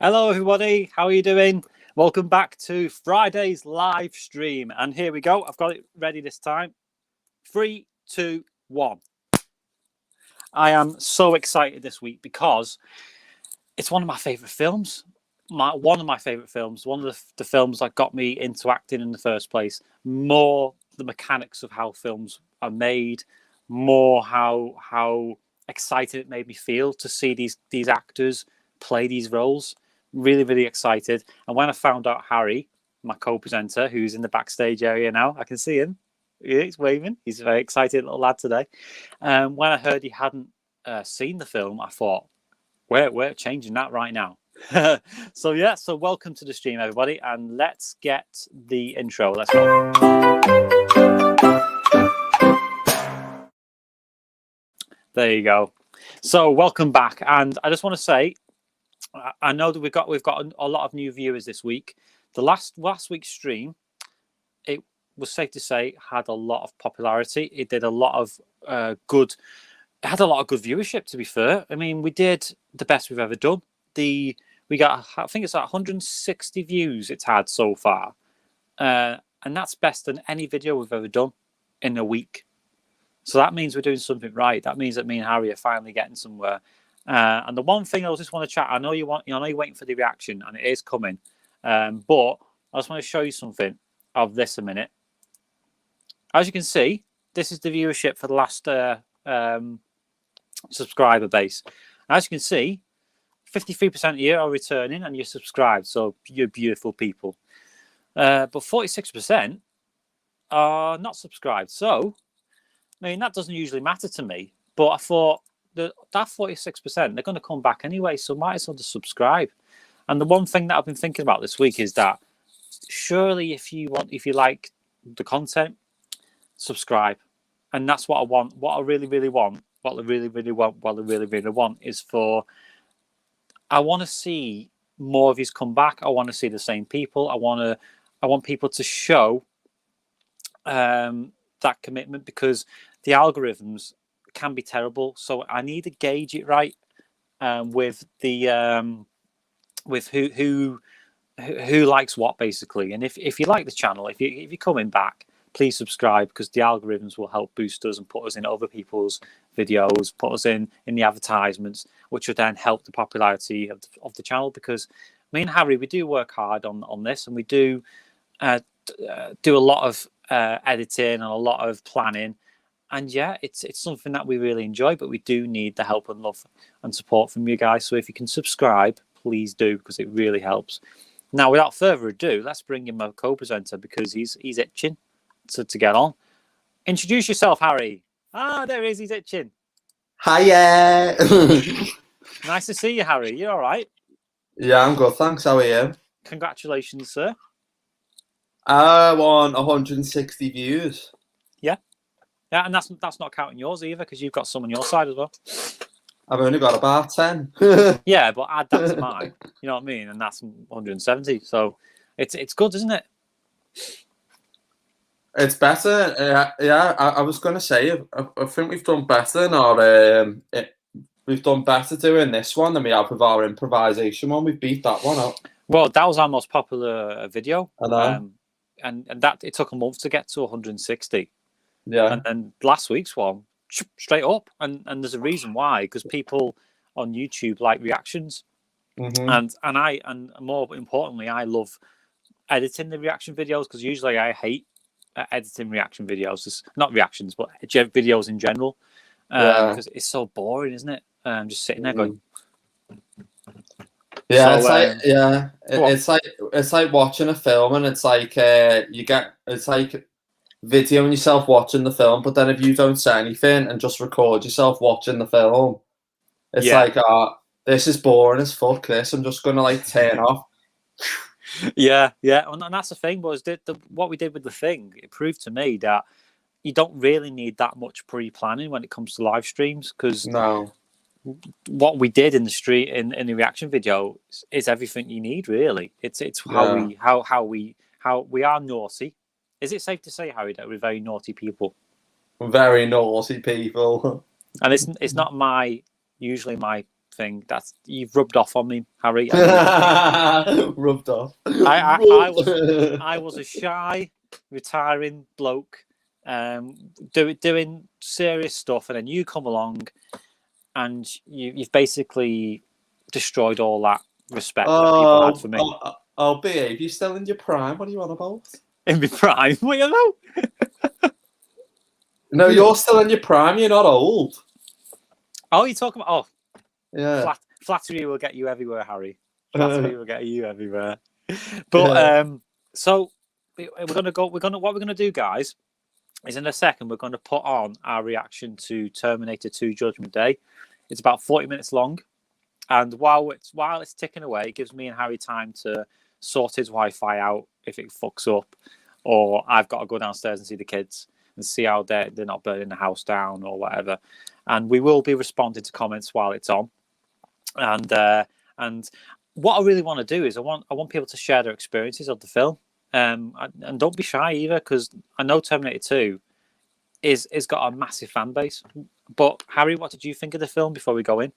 Hello, everybody. How are you doing? Welcome back to Friday's live stream. And here we go. I've got it ready this time. 3, 2, 1. I am so excited this week because it's one of my favourite films. One of my favourite films. One of the films that got me into acting in the first place. More the mechanics of how films are made. More how excited it made me feel to see these actors play these roles. Really, really excited. And when I found out Harry, my co-presenter, who's in the backstage area now, I can see him. Yeah, he's waving. He's a very excited little lad today. When I heard he hadn't seen the film, I thought, we're changing that right now. So welcome to the stream, everybody, and let's get the intro. Let's go. There you go. So welcome back, and I just want to say, I know that we've got a lot of new viewers this week. The last week's stream, it was safe to say, had a lot of popularity. It did a lot of good. It had a lot of good viewership. To be fair, I mean, we did the best we've ever done. We got, I think it's like 160 views it's had so far, and that's best than any video we've ever done in a week. So that means we're doing something right. That means that me and Harry are finally getting somewhere. And the one thing I just want to chat, I know you're waiting for the reaction, and it is coming. But I just want to show you something of this a minute. As you can see, this is the viewership for the last subscriber base. As you can see, 53% of you are returning and you're subscribed, so you're beautiful people. But 46% are not subscribed. So, I mean, that doesn't usually matter to me, but I thought that 46%, they're going to come back anyway, so might as well just subscribe. And the one thing that I've been thinking about this week is that surely if you like the content, subscribe. And that's what I want. What I really, really want is for, I want to see more of these come back. I want to see the same people. I want people to show that commitment, because the algorithms can be terrible. So I need to gauge it right with the with who likes what, basically. And if you like the channel, if you're coming back, please subscribe, because the algorithms will help boost us and put us in other people's videos, put us in the advertisements, which will then help the popularity of the channel. Because me and Harry, we do work hard on this, and we do do a lot of editing and a lot of planning. And yeah, it's something that we really enjoy, but we do need the help and love and support from you guys. So if you can subscribe, please do, because it really helps. Now, without further ado, let's bring in my co-presenter, because he's itching to get on. Introduce yourself, Harry. Ah, there he is. He's itching. Hiya. Nice to see you, Harry. You all right? Yeah, I'm good, thanks. How are you? Congratulations, sir. I won 160 views. Yeah, and that's not counting yours either, because you've got some on your side as well. I've only got about 10. Yeah, but add that to mine. You know what I mean? And that's 170. So it's good, isn't it? It's better. Yeah, I was going to say, I think we've done better in our we've done better doing this one than we have with our improvisation one. We've beat that one up. Well, that was our most popular video. I know. And that it took a month to get to 160. Yeah. And then last week's one, straight up. And there's a reason why, because people on YouTube like reactions. Mm-hmm. And more importantly, I love editing the reaction videos, because usually I hate editing reaction videos. It's not reactions, but videos in general, because it's so boring, isn't it? Just sitting there going. Yeah, So, it's like watching a film, and it's like it's like videoing yourself watching the film, but then if you don't say anything and just record yourself watching the film, it's like, this is boring as fuck. This, I'm just gonna like turn off. Yeah, and that's the thing. Was what we did with the thing? It proved to me that you don't really need that much pre-planning when it comes to live streams, because what we did in the street in the reaction video is everything you need, really. It's how we are naughty. Is it safe to say, Harry, that we're very naughty people? Very naughty people. And it's not usually my thing. That's you've rubbed off on me, Harry. Rubbed off. I was a shy, retiring bloke, doing serious stuff, and then you come along, and you've basically destroyed all that respect that people had for me. I'll behave. You're still in your prime. What are you on about? In my prime, what you know? No, you're still in your prime. You're not old. Oh, you're talking about? Oh, yeah. Flattery will get you everywhere, Harry. Flattery will get you everywhere. But so what we're gonna do, guys, is in a second we're gonna put on our reaction to Terminator 2 Judgment Day. It's about 40 minutes long, and while it's ticking away, it gives me and Harry time to sort his Wi-Fi out if it fucks up, or I've got to go downstairs and see the kids and see how they're not burning the house down or whatever. And we will be responding to comments while it's on. And what I really want to do is I want people to share their experiences of the film. And don't be shy either, because I know Terminator 2 is got a massive fan base. But Harry, what did you think of the film before we go in?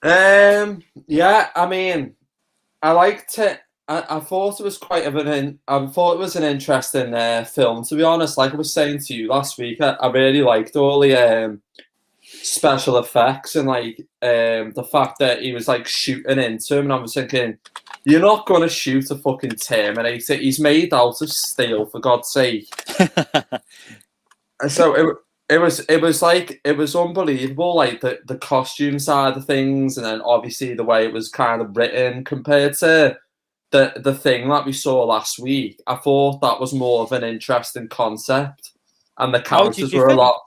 Yeah, I mean, I liked it. I thought it was I thought it was an interesting film, to be honest. Like I was saying to you last week, I really liked all the special effects and like the fact that he was like shooting into him, and I was thinking, you're not going to shoot a fucking Terminator. He's made out of steel, for God's sake. And so it was unbelievable, like the costume side of things, and then obviously the way it was kind of written compared to the thing that we saw last week. I thought that was more of an interesting concept, and the characters were a lot.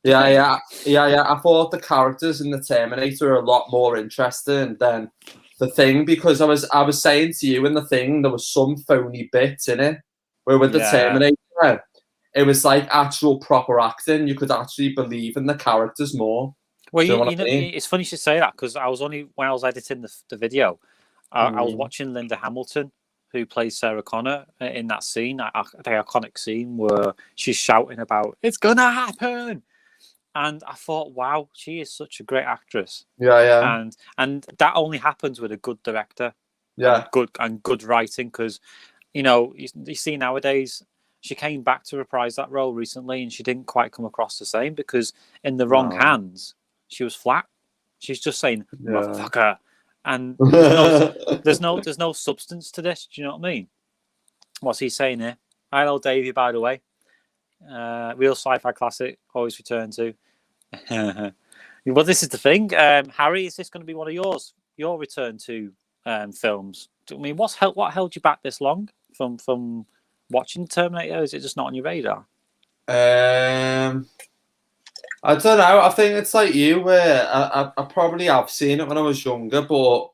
Yeah. I thought the characters in the Terminator are a lot more interesting than the thing, because I was saying to you in the thing there was some phony bits in it, where with the Terminator it was like actual proper acting. You could actually believe in the characters more. Well, you know, it's funny you should say that, because when I was editing the video, I was watching Linda Hamilton, who plays Sarah Connor, in that scene, the iconic scene where she's shouting about "It's gonna happen," and I thought, wow, she is such a great actress. Yeah. And that only happens with a good director. Yeah. And good writing, because you see nowadays. She came back to reprise that role recently, and she didn't quite come across the same, because in the wrong hands, she was flat. She's just saying "motherfucker," and there's no substance to this. Do you know what I mean? What's he saying here? Hello, Davey. By the way, real sci-fi classic. Always return to. Well, this is the thing, Harry. Is this going to be one of your return to films? I mean, what held you back this long from watching Terminator? Is it just not on your radar? I don't know. I think it's like you, where I probably have seen it when I was younger, but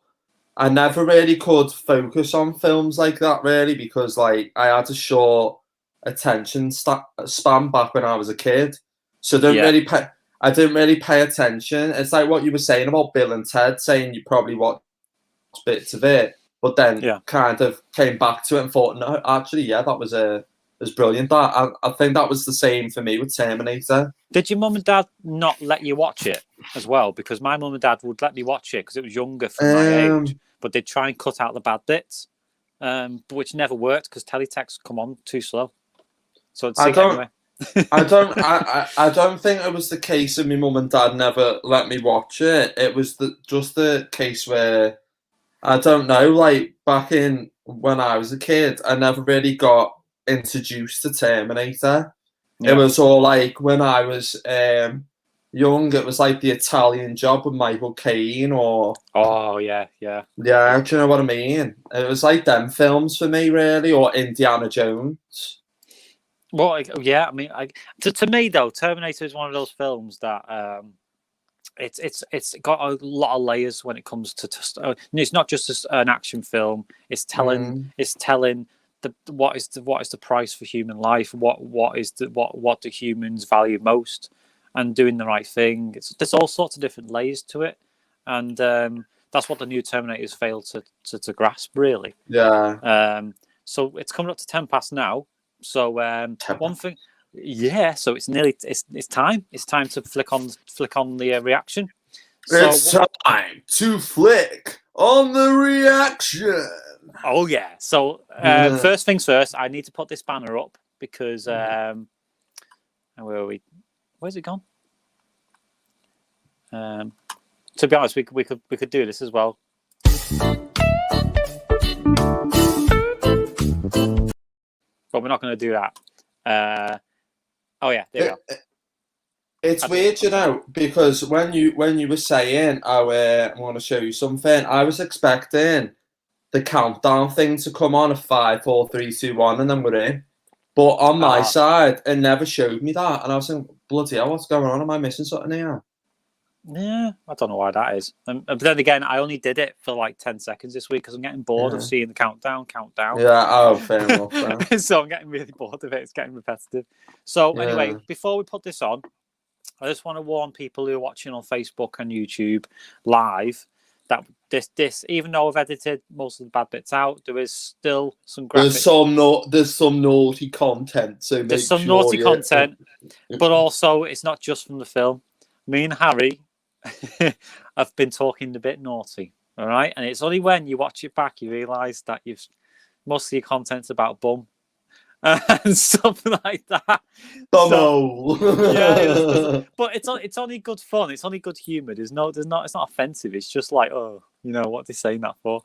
I never really could focus on films like that, really, because like I had a short attention span back when I was a kid, so I didn't really pay attention. It's like what you were saying about Bill and Ted, saying you probably watched bits of it, but then kind of came back to it and thought, no, actually, that was brilliant. That I think that was the same for me with Terminator. Did your mum and dad not let you watch it as well? Because my mum and dad would let me watch it because it was younger for my age, but they'd try and cut out the bad bits, which never worked because teletext come on too slow. So I'd see it anyway. I don't think it was the case of my mum and dad never let me watch it. It was just the case where, I don't know, like back in when I was a kid, I never really got introduced to Terminator. It was all like when I was young, it was like the Italian Job with Michael Caine, or do you know what I mean? It was like them films for me, really, or Indiana Jones. Well, yeah, I mean, to me though, Terminator is one of those films that it's got a lot of layers when it comes to it's not just an action film. It's telling what is the price for human life. What do humans value most, and doing the right thing. There's all sorts of different layers to it, and that's what the new Terminators failed to grasp, really. Yeah. So it's coming up to 10 past now. So one thing. Yeah, so it's nearly it's time. It's time to flick on the reaction. It's time to flick on the reaction. Oh yeah. So first things first, I need to put this banner up because where are we? Where's it gone? To be honest, we could do this as well. But we're not going to do that. Oh yeah, there we go. It's weird, you know, because when you were saying, I want to show you something, I was expecting the countdown thing to come on at 5, 4, 3, 2, 1, and then we're in. But on my side, it never showed me that, and I was thinking, bloody hell, what's going on? Am I missing something here? Yeah, I don't know why that is. But then again, I only did it for like 10 seconds this week because I'm getting bored of seeing the countdown. Yeah, oh, fair enough. So I'm getting really bored of it. It's getting repetitive. So anyway, before we put this on, I just want to warn people who are watching on Facebook and YouTube live that this even though I've edited most of the bad bits out, there is still some graphic. There's some naughty content. So there's some naughty content, but also it's not just from the film. Me and Harry have been talking a bit naughty, all right? And it's only when you watch it back you realise that most of your content's about bum and stuff like that. Yeah, but it's only good fun. It's only good humour. It's not offensive. It's just like, oh, you know what they're saying that for.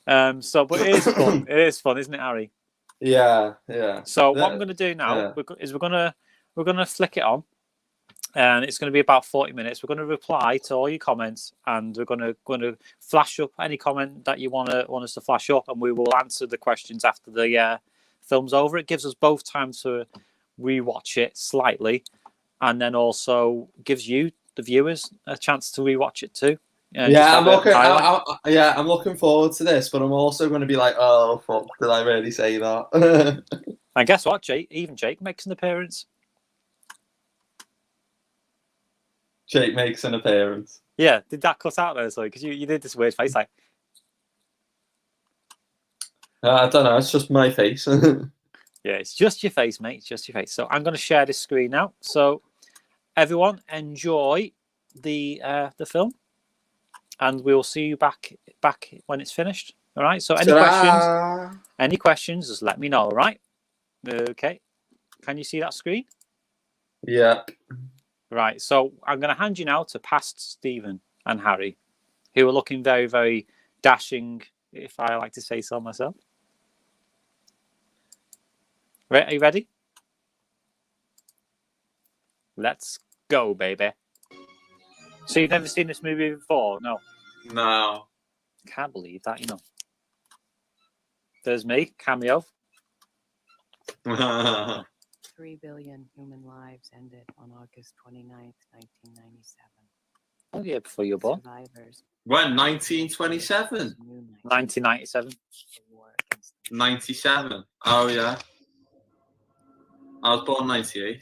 But it is fun. It is fun, isn't it, Harry? Yeah. So what I'm going to do now is we're gonna flick it on. And it's going to be about 40 minutes. We're going to reply to all your comments, and we're going to flash up any comment that you want us to flash up, and we will answer the questions after the film's over. It gives us both time to rewatch it slightly, and then also gives you, the viewers, a chance to rewatch it too. I'm looking forward to this, but I'm also going to be like, oh fuck, did I really say that? And guess what, Jake makes an appearance. Jake makes an appearance. Yeah, did that cut out there? Because you did this weird face like. I don't know. It's just my face. Yeah, it's just your face, mate. It's just your face. So I'm going to share this screen now. So everyone, enjoy the film, and we'll see you back when it's finished. All right. So any questions? Just let me know. All right. Okay. Can you see that screen? Yeah. Right, so I'm going to hand you now to past Stephen and Harry, who are looking very, very dashing, if I like to say so myself. Right, are you ready? Let's go, baby. So you've never seen this movie before? No. Can't believe that, you know. There's me, cameo. 3 billion human lives ended on August 29th, 1997. Oh, yeah, before you were born. Survivors. When? 1927? 1997. 97? Oh, yeah. I was born 98.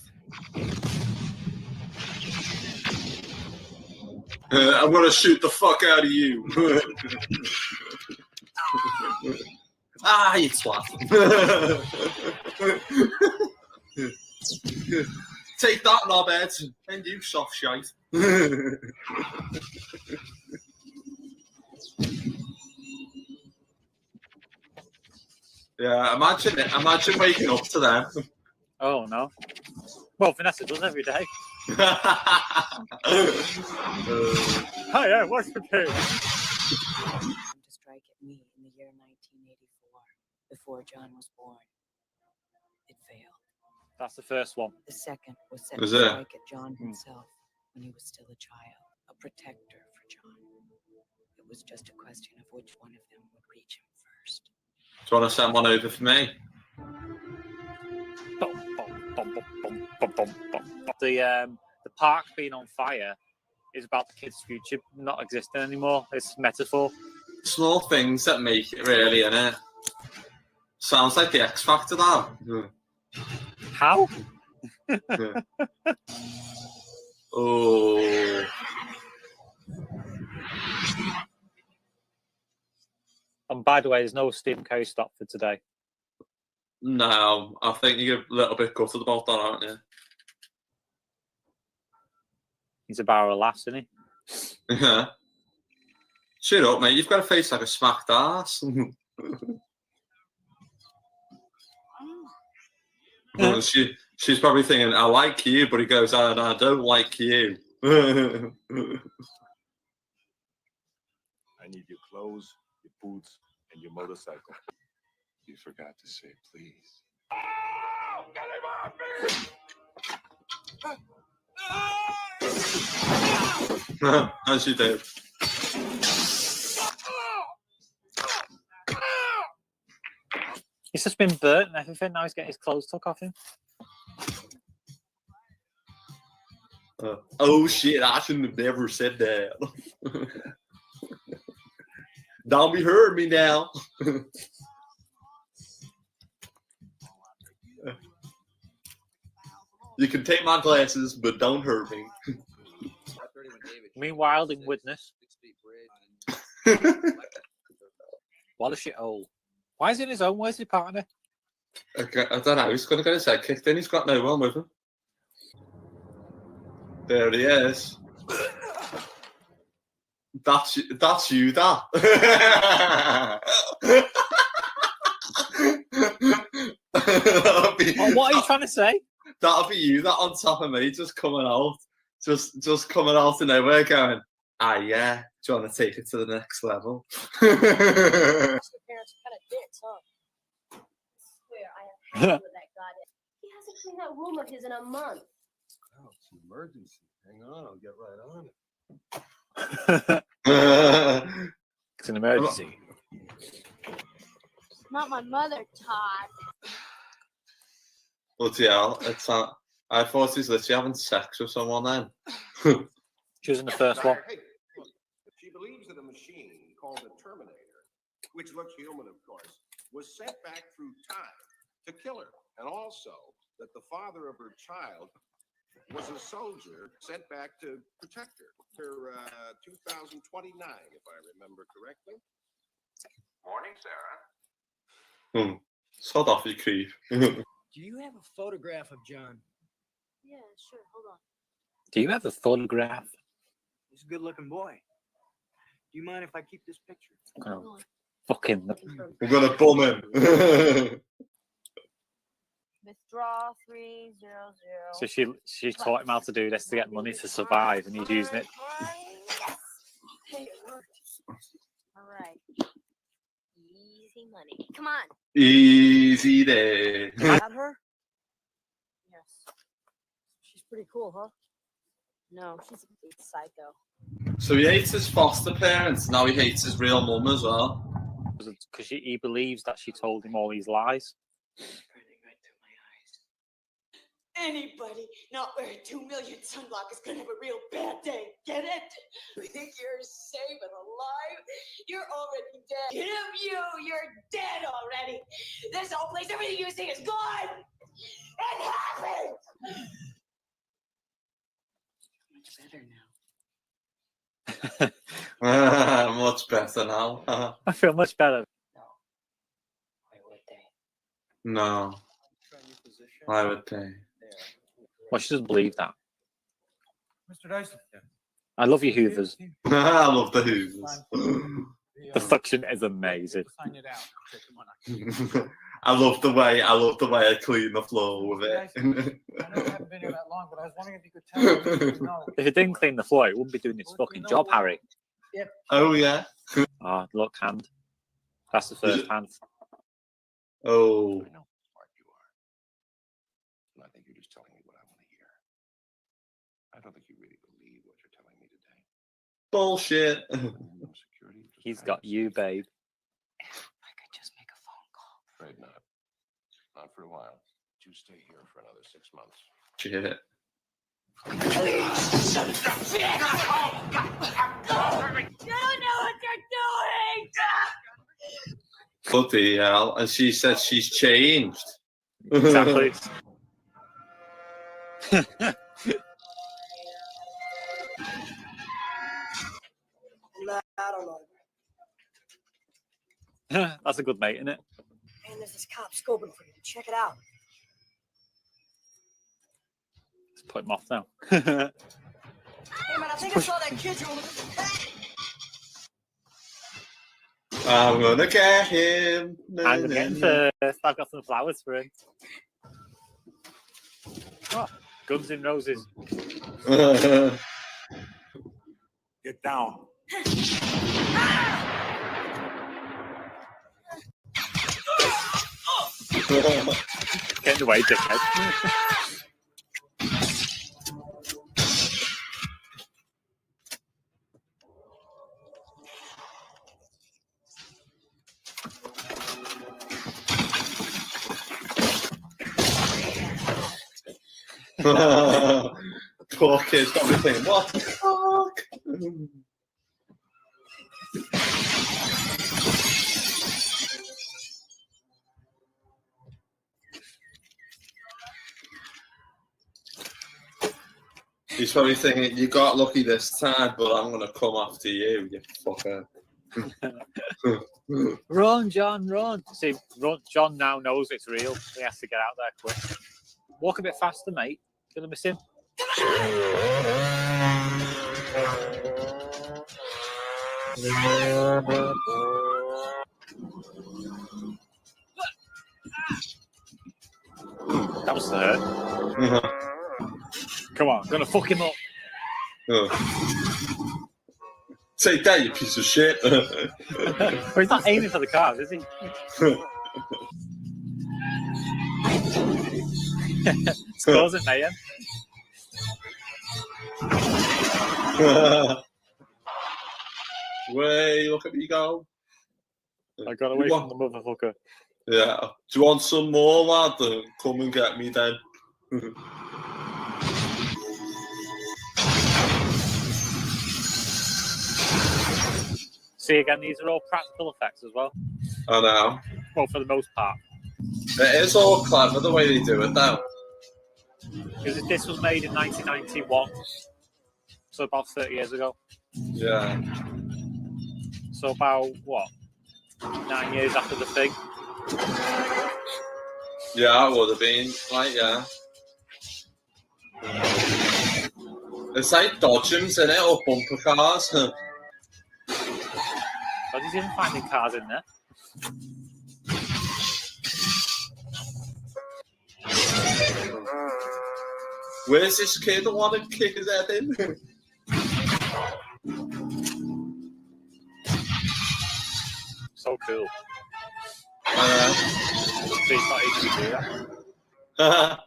I'm going to shoot the fuck out of you. You twat. Take that, knobhead. And you, soft shite. Yeah, imagine waking up to them. Oh, no. Well, Vanessa does every day. Hi, what's the case? To strike at me in the year 1984, before John was born. It failed. That's the first one. The second was set to strike at John himself when he was still a child, a protector for John. It was just a question of which one of them would reach him first. Do you want to send one over for me? The park being on fire is about the kids' future not existing anymore. It's metaphor. Small things that make it really, innit? Sounds like the X Factor, that. How? Oh. And by the way, there's no Stephen Curry stop for today. No, I think you're a little bit gutted about that, aren't you? He's a barrel of laughs, isn't he? Yeah. Shut up, mate. You've got a face like a smacked ass. Well, she's probably thinking, I like you, but he goes, I don't like you. I need your clothes, your boots, and your motorcycle. You forgot to say please. Oh, get him off me! As you do. He's just been burnt and everything. Now he's getting his clothes took off him. Oh shit! I shouldn't have never said that. Don't be hurting me now. You can take my glasses, but don't hurt me. Meanwhile, in Witness. What a shithole. Why is he in his own? Where's his partner? Okay, I don't know. He's going to get his head kicked in. He's got no one with him. There he is. That's you, that. What are you trying to say? That'll be you, that on top of me, just coming out. Just coming out of nowhere going, yeah, do you want to take it to the next level? Parents are kind of dicks, huh? I swear I have had with that goddamn. He hasn't cleaned that room of his in a month. Oh, it's an emergency. Hang on, I'll get right on it. It's an emergency. Not my mother, Todd. Bloody hell, it's I thought he's literally having sex with someone then. She was in the first one. Hey, look, she believes that a machine called a Terminator, which looks human, of course, was sent back through time to kill her, and also that the father of her child was a soldier sent back to protect her. Her 2029, if I remember correctly. Morning, Sarah. Sod off, you creep. Do you have a photograph of John? Yeah, sure. Hold on. Do you have a photograph? He's a good-looking boy. Do you mind if I keep this picture? Oh, fucking. I'm going to bum him. Withdraw 300. So she taught him how to do this to get money to survive, and he's using it. Yes. Hey, it worked. All right. Easy money. Come on. Easy day. Got her? Yes. She's pretty cool, huh? No, she's a big psycho. So he hates his foster parents, now he hates his real mum as well. Because he believes that she told him all these lies. Anybody not wearing 2 million sunblock is gonna have a real bad day. Get it? Think you're safe and alive? You're already dead. You're dead already. This whole place, everything you see is gone. It happened. Much better now. Much better now. I feel much better. Why would they? No, I would say. Well, she doesn't believe that. Mr. Dyson. I love you, Hoovers. I love the Hoovers. The suction is amazing. Sign it out. I love the way I clean the floor with it. I know you haven't been here that long, but I was wondering if you could tell me. No. If it didn't clean the floor, it wouldn't be doing its fucking job, Harry. Oh yeah. Ah, look, hand. That's the first hand. Oh. I know how smart you are. And I think you're just telling me what I want to hear. I don't think you really believe what you're telling me today. Bullshit. Security, He's got you, babe. If I could just make a phone call. Afraid not. Not for a while. You stay here for another 6 months. Shit. You don't know what you're doing. Bloody hell. And she said she's changed. Exactly. I don't know. That's a good mate, isn't it? Man, there's this cop scoping for you. Check it out. Let's put him off now. Hey, man, think I saw that kid rolling with his pet. I'm gonna get him. I'm gonna get him first. I've got some flowers for him. Oh, Guns N' Roses. Get down. Get in the way, dickhead. Poor kid's got me thinking, what the fuck? He's probably thinking, you got lucky this time, but I'm going to come after you, you fucker. Run, John, run. See, John now knows it's real. He has to get out there quick. Walk a bit faster, mate. Gonna miss him. That was the hurt. Come on, I'm gonna fuck him up. Take that, you piece of shit. Well, he's not aiming for the cars, is he? It's causing mayhem. Way, look at me go. I got away from the motherfucker. Yeah. Do you want some more, lad? Come and get me then. See, again, these are all practical effects as well. I know. Well, for the most part. It is all clever the way they do it, though. Because this was made in 1991, so about 30 years ago. Yeah. So about, what, 9 years after the thing? Yeah, it would have been. Like, yeah. It's like dodgems, innit? Or bumper cars. But he's even finding cars in there. Where's this kid that want to kick his head in? So cool. I See, it's not easy to do that. know.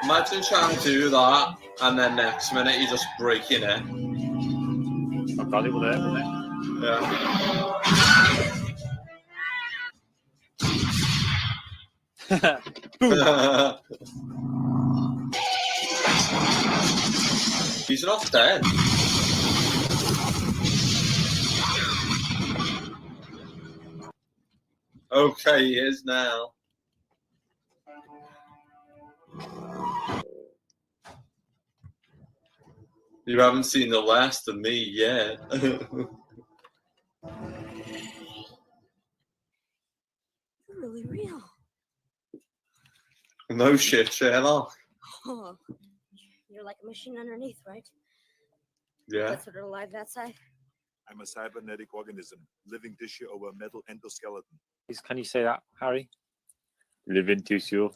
Imagine trying to do that, and then next minute you're just breaking it. Oh God, it would hurt, wouldn't it? Yeah. He's not dead. Okay, he is now. You haven't seen the last of me yet. You're really real. No shit, Sherlock. Oh, you're like a machine underneath, right? Yeah. That's sort of alive that side. I'm a cybernetic organism, living tissue over a metal endoskeleton. Can you say that, Harry? Living tissue.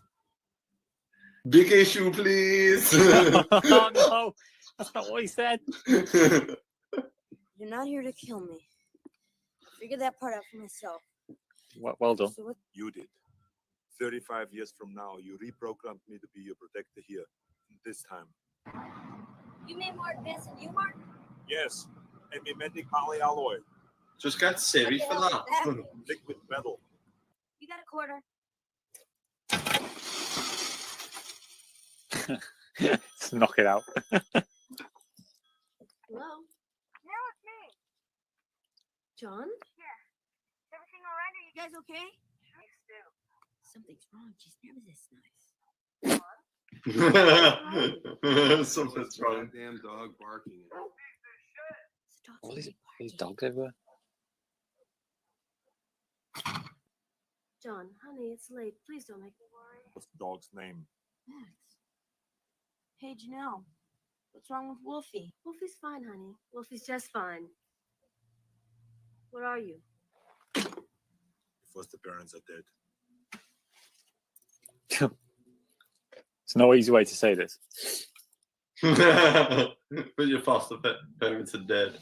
Big issue, please. Oh no, that's not what he said. You're not here to kill me. Figure that part out for myself. Well done. So what? You did. 35 years from now, you reprogrammed me to be your protector here. This time. You mean more advanced than you, Mark? Yes, a mimetic polyalloy, Just get Siri for that. liquid metal. You got a quarter. Let's knock it out. Hello? Now it's me. John? Yeah. Is everything all right? Are you guys okay? Thanks, Stu. Something's wrong. She's never this nice. Something's wrong. Damn dog barking. All these dogs everywhere. John, honey, it's late. Please don't make me worry. What's the dog's name? Max. Hey, Janelle. What's wrong with Wolfie? Wolfie's fine, honey. Wolfie's just fine. Where are you? The foster parents are dead. There's no easy way to say this. But your foster parents are dead.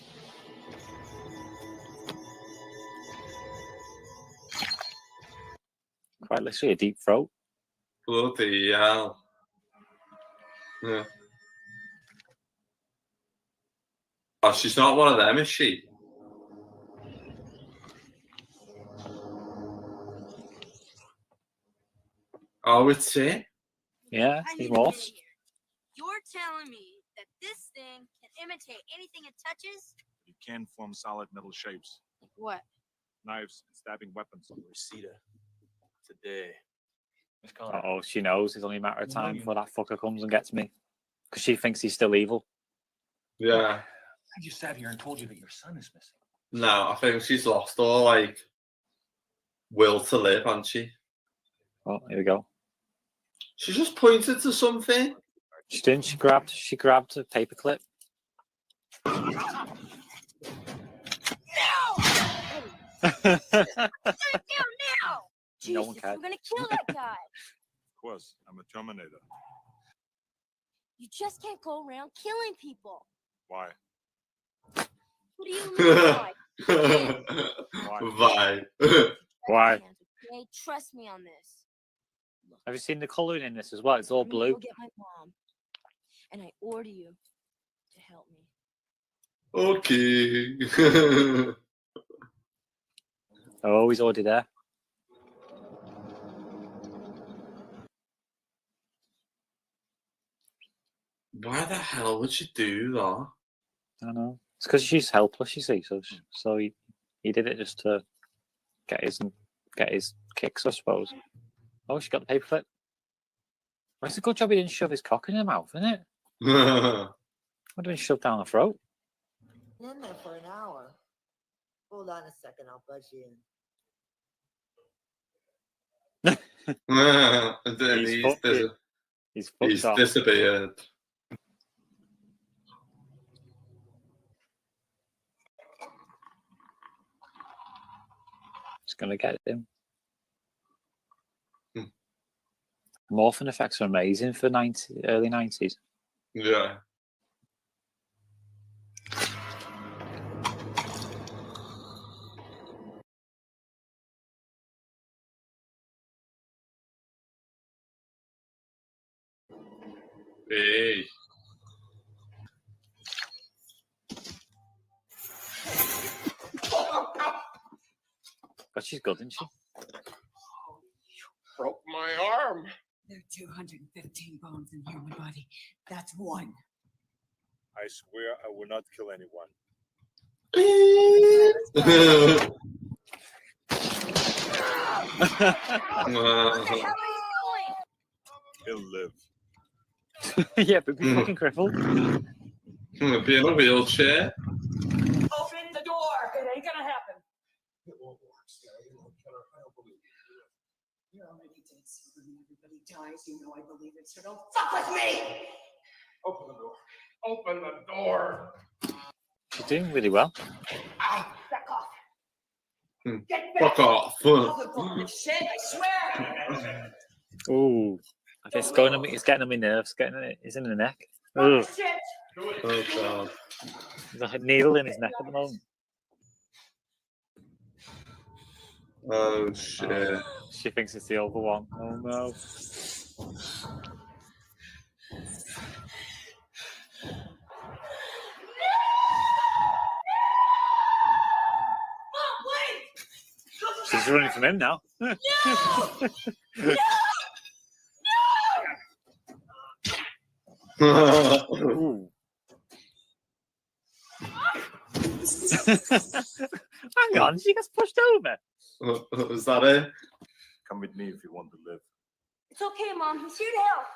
Quite literally a deep throat. Bloody hell. Yeah. Oh, she's not one of them, is she? Oh, it's it? Yeah, I he's need to morphs. get here. You're telling me that this thing can imitate anything it touches? You can form solid metal shapes. Like what? Knives and stabbing weapons. Rosita. Today. Miss Uh Connor. oh, she knows it's only a matter of time before that fucker comes and gets me. Because she thinks he's still evil. Yeah. I just sat here and told you that your son is missing. No, I think she's lost all, like, will to live, hasn't she? Oh, here we go. She just pointed to something. She didn't. She grabbed a paperclip. Down now! No one Jesus, cared. I'm gonna kill that guy. Of course, I'm a Terminator. You just can't go around killing people. Why? What do you mean why? Bye. Why? Okay, trust me on this. Have you seen the colouring in this as well? It's all I'm gonna blue. Go get my mom, and I order you to help me. Okay. Oh, he's already there. Why the hell would you do that? I don't know. It's because she's helpless, you see. So he did it just to get his kicks, I suppose. Oh, she got the paperclip. Well, it's a good job he didn't shove his cock in her mouth, isn't it? Would have been shoved down the throat. In there for an hour. Hold on a second, I'll budge you in. And then He's he's fucked off. disappeared. Just gonna get him. Hmm. Morphing effects are amazing for early 90s. Yeah. Hey. But she's good, isn't she? Broke my arm. There are 215 bones in the human body. That's one. I swear I will not kill anyone. He'll live. Yeah, but be fucking crippled. Be in a wheelchair. Open the door. It ain't gonna happen. It won't work, Scary. It won't kill her. I don't believe you. You're already dead, so when everybody dies, you know I believe it, so don't fuck with me! Open the door. Open the door. She's doing really well. Ah, back off. Get Fuck back. off. Shit, I swear. Ooh, it's going on. It's getting on my nerves. It's in the neck. Ugh. Shit. Oh god. There's a needle in his neck at the moment. Oh shit. She thinks it's the other one. Oh no. She's running from him now. No! Ooh. Hang on, she gets pushed over. Was that it? Come with me if you want to live. It's okay, Mom. He's here to help.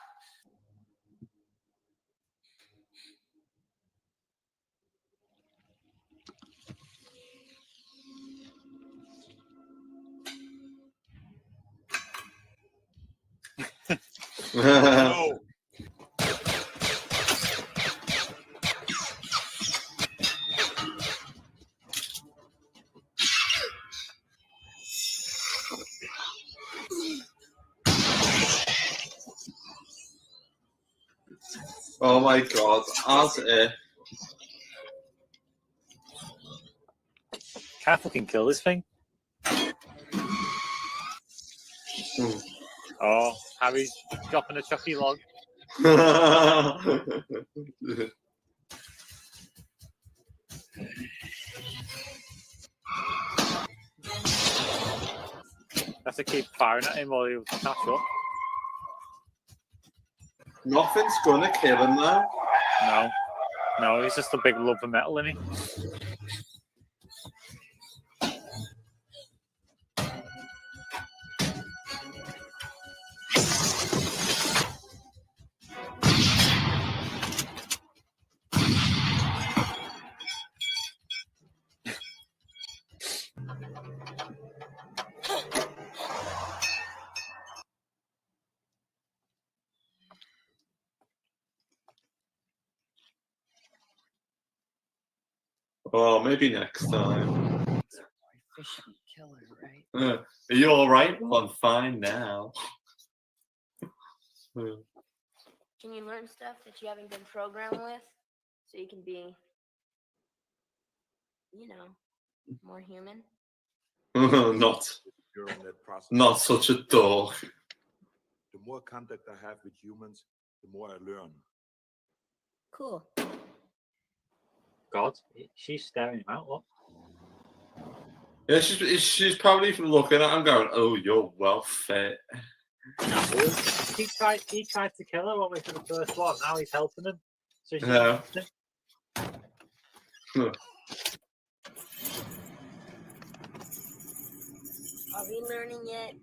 No. Oh my god, as if. Can't fucking kill this thing. Oh, Harry's dropping a chucky log. Have to keep firing at him while he'll catch up. Nothing's gonna kill him though. No, he's just a big lump of metal, isn't he? Oh, maybe next time. Efficient killer, right? Are you alright? Well, I'm fine now. Can you learn stuff that you haven't been programmed with? So you can be, you know, more human? You're in that process. Not such a dog. The more contact I have with humans, the more I learn. Cool. God, she's staring him out. What? Yeah, she's probably looking at him going, "Oh, you're well fit." He tried to kill her when we did the first one. Now he's helping him. So she's Yeah. Are we learning yet?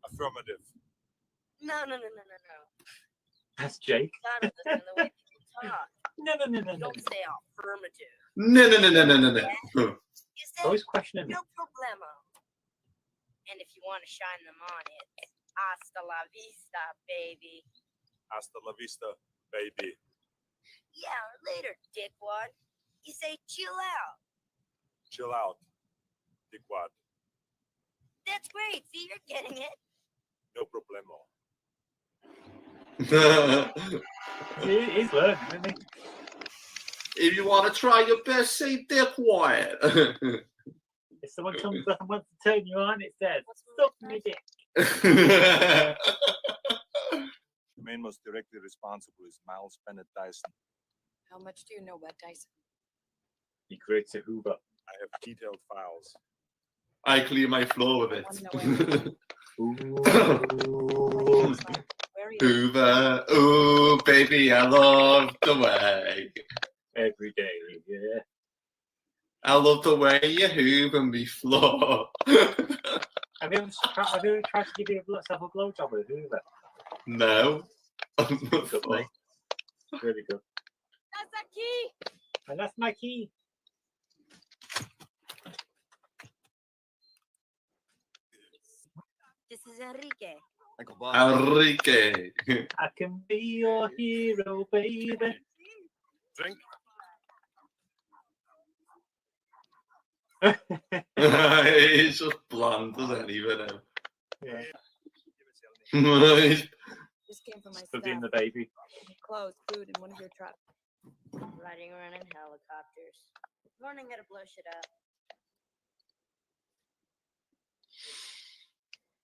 Affirmative. No. That's Jake. Gotta listen to the way people talk. No. Don't say affirmative. No. You say Always questioning no problemo. And if you want to shine them on it, hasta la vista, baby. Hasta la vista, baby. Yeah, later, dickwad. You say chill out. Chill out, dickwad. That's great. See, you're getting it. No problemo. He's learning, isn't he? If you want to try your best, say dick quiet. If someone comes up and wants to turn you on, it says, "Suck me dick." The man most directly responsible is Miles Bennett Dyson. How much do you know about Dyson? He creates a Hoover. I have detailed files. I clear my floor with it. Hoover, ooh, baby, I love the way. Every day, yeah. I love the way you hoover me floor. Have you ever tried to give yourself a blowjob with a Hoover? No. Good, mate. Really good. That's the key. And that's my key. This is Enrique. Enrique. I can be your hero, baby. Drink. He's just bland, doesn't he? Yeah. This came from my Studying staff. the baby. Clothes, food, and one of your trucks. Riding around in helicopters. Learning how to blow shit up.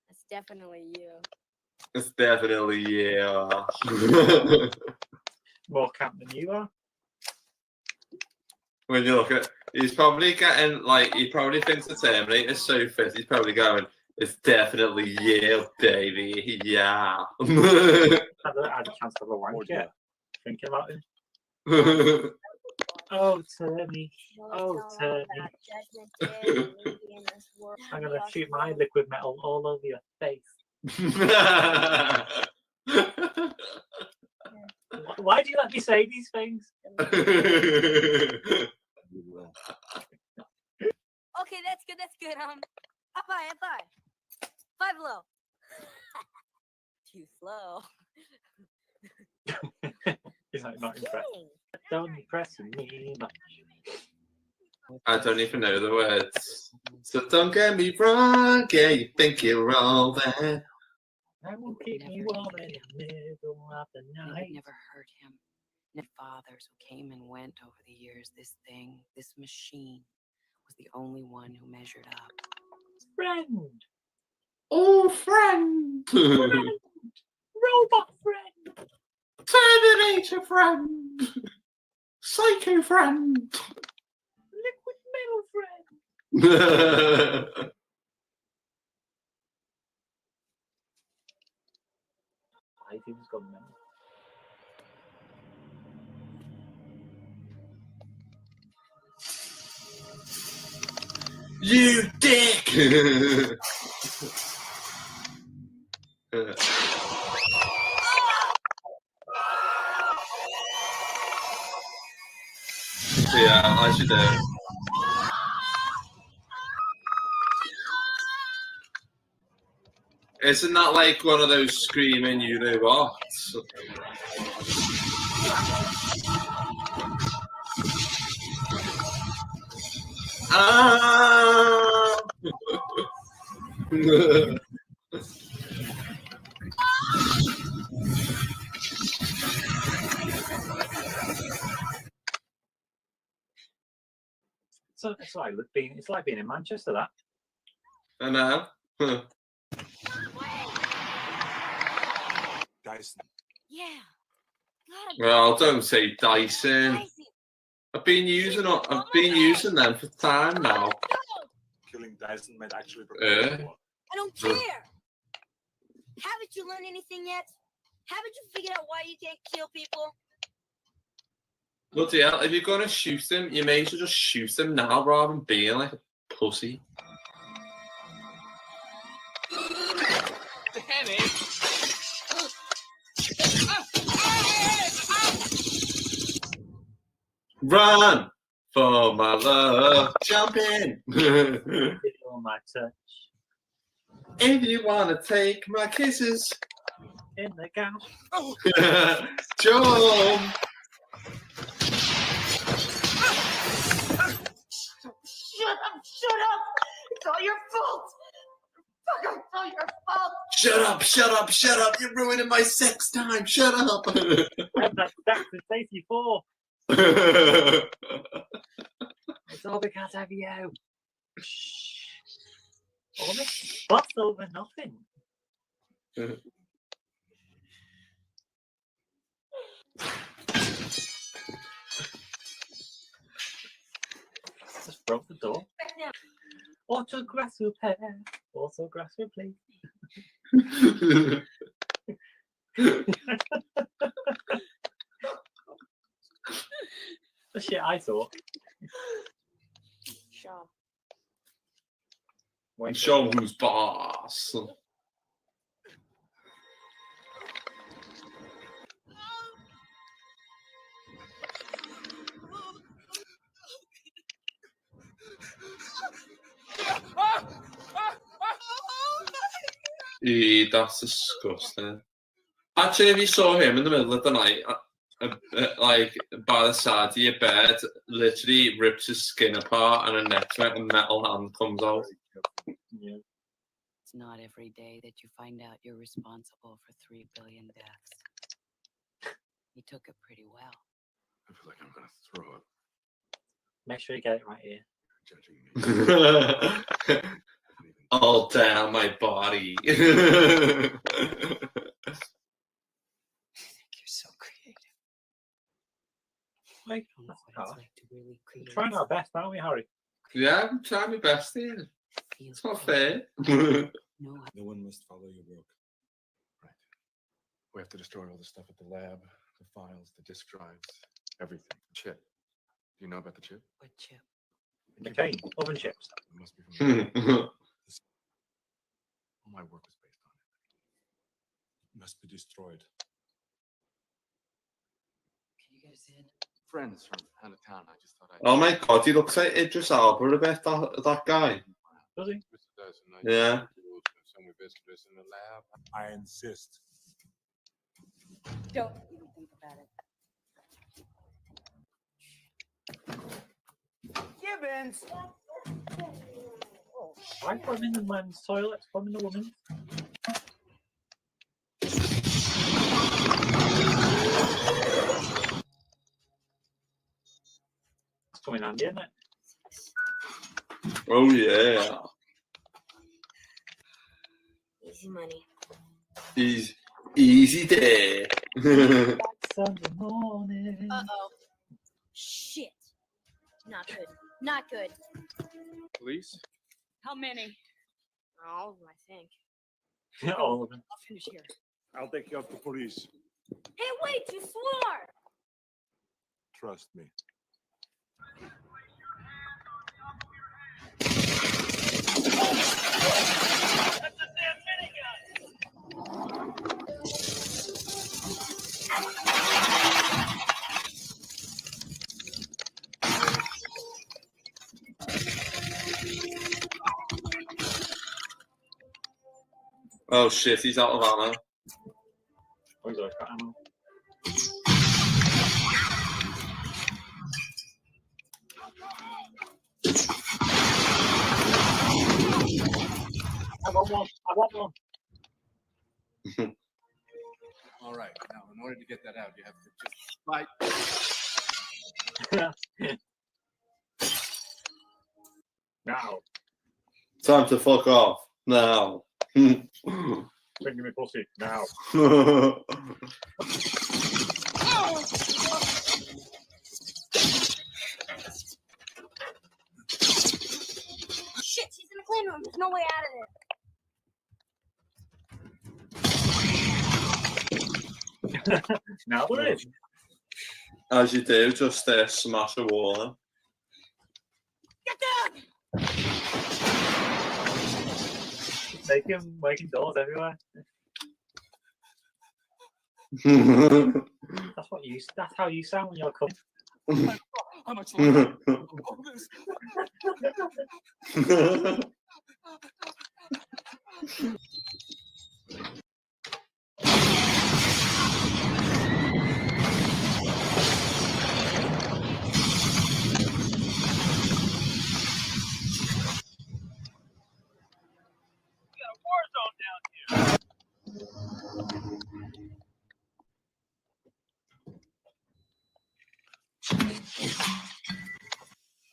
That's definitely you. It's definitely, yeah. More camp than you are. When you look at, he's probably getting, like, he probably thinks the Terminator's so fit, he's probably going, it's definitely you, baby, yeah. I haven't had a chance to have a wank yet. Thinking about him. Oh, Turny. Oh, Turny. I'm going to shoot my liquid metal all over your face. Why do you let me say these things? Okay, that's good. High five. Five low. too slow. He's like not impressed. Don't impress me much. I don't even know the words. So don't get me wrong, yeah, you think you're all there. I will keep you warm in the middle of the It night. would never hurt him. The fathers who came and went over the years, this thing, this machine, was the only one who measured up. Friend! Oh, friend! Friend! Robot friend! Terminator friend! Psycho friend! Liquid metal friend! I think he's gone now. You dick! Yeah, as you do. Isn't that like one of those screaming you know what? Ah! So it's like being in Manchester, that. I know. Dyson. Yeah. God, Well, don't say Dyson. I've been using them for time now. Killing Dyson might actually Yeah. prepare war. I don't care. Haven't you learned anything yet? Haven't you figured out why you can't kill people? Bloody hell, if you're gonna shoot them, you may as well just shoot them now rather than being like a pussy. Damn it! Run for my love, jump in. Feel my touch If you wanna take my kisses, in the couch. jump. Shut up! It's all your fault! Fuck, it's all your fault! Shut up, you're ruining my sex time, shut up. That's the safety 4. It's all because of you. Shh. All this fuss over nothing. Just broke the door. Autograph repair. Autograph replace. The shit I thought. Shaw. Show who's boss. That's disgusting. Actually, if you saw him in the middle of the night, like by the side of your bed, literally rips his skin apart and a metal hand comes out. Yeah. It's not every day that you find out you're responsible for 3 billion deaths. You took it pretty well. I feel like I'm gonna throw up. Make sure you get it right here. Judging me. All down my body. I think you're so creative. Like, I don't know what it's like to really create. we're trying our best, aren't we, Harry? Yeah, I'm trying my best here. It's not fair. No, No one must follow your work. Right. We have to destroy all the stuff at the lab, the files, the disk drives, everything. Chip. Do you know about the chip? what chip? Okay, oven chips. It must be from all my work was based on it. It must be destroyed. Can you guys in? Friends from out of town. I just thought I'd. Oh my god, he looks like Idris Elba a bit, that guy. Does he? Yeah. Some business in the lab. I insist. Don't even think about it. Gibbons! Why put him in the men's toilet? Put him in the women's. It's coming handy, isn't it? Oh yeah. Easy money. Easy day. Sunday morning. Uh-oh. Shit. Not good. Not good. Police? How many? All of them, I think. All of them. I'll finish here. I'll take you off to police. Hey, wait, you swore! Trust me. Oh shit, he's out of ammo. Oh, he's always got ammo. I want one. I want one. All right. Now, in order to get that out, you have to just fight. Now. Time to fuck off. Now. Bring me pussy. Now. Shit, she's in the clean room. There's no way out of there. Now there is. As you do, just smash a wall. Get down! Making doors everywhere. That's how you sound when you're coming. How much longer?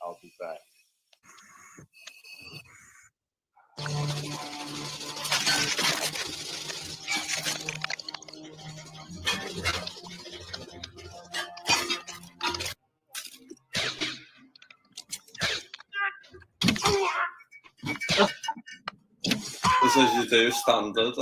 I'll be back. This as you do, standard.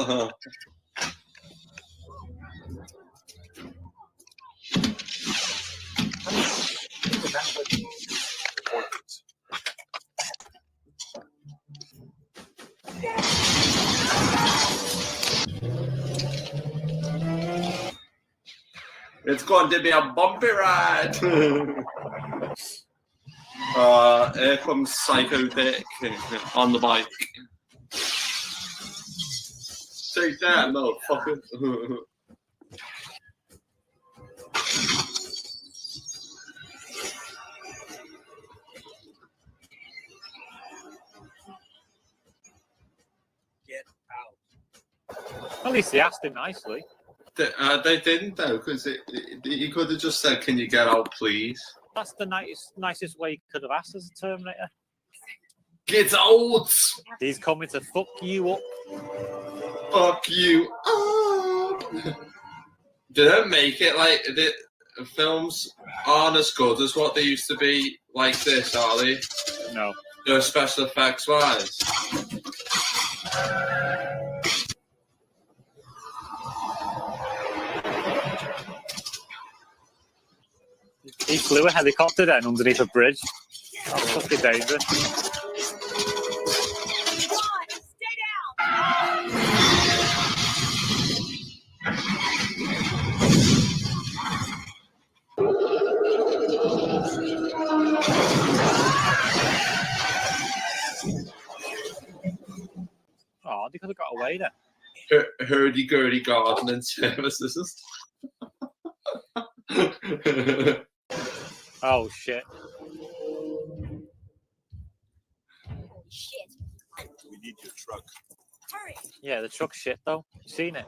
It's going to be a bumpy ride. Here comes Psycho Dick on the bike. Take that, motherfucker. Get out. At least he asked him nicely. They didn't though, because he could have just said, "Can you get out, please?" That's the nicest way he could have asked as a Terminator. Get out! He's coming to fuck you up. Fuck you up! They don't make it like the films aren't as good as what they used to be like this, are they? No. They're special effects wise. He flew a helicopter then underneath a bridge. That's fucking dangerous. Oh, they could have got away then. Hurdy-gurdy gardening services. Oh shit! Shit. We need your truck. Hurry. Yeah, the truck's shit though. You seen it?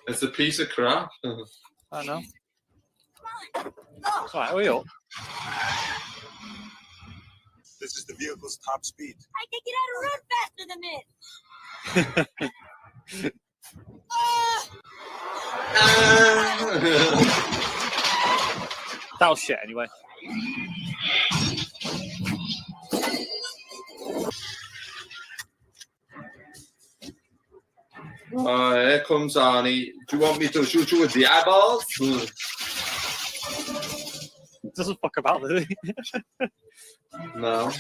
It's a piece of crap. I know. Come on. Oh. It's all right, hurry up. This is the vehicle's top speed. I can get out of run faster than this. That was shit anyway. Here comes Arnie. Do you want me to shoot you with the eyeballs? Doesn't fuck about, does he? No.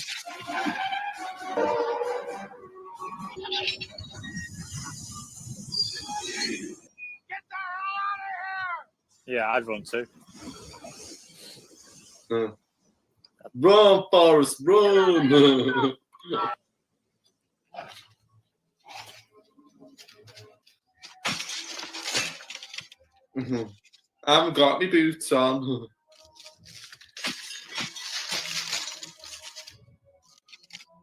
Yeah, I'd run too. Run, Forrest, run! I haven't got my boots on.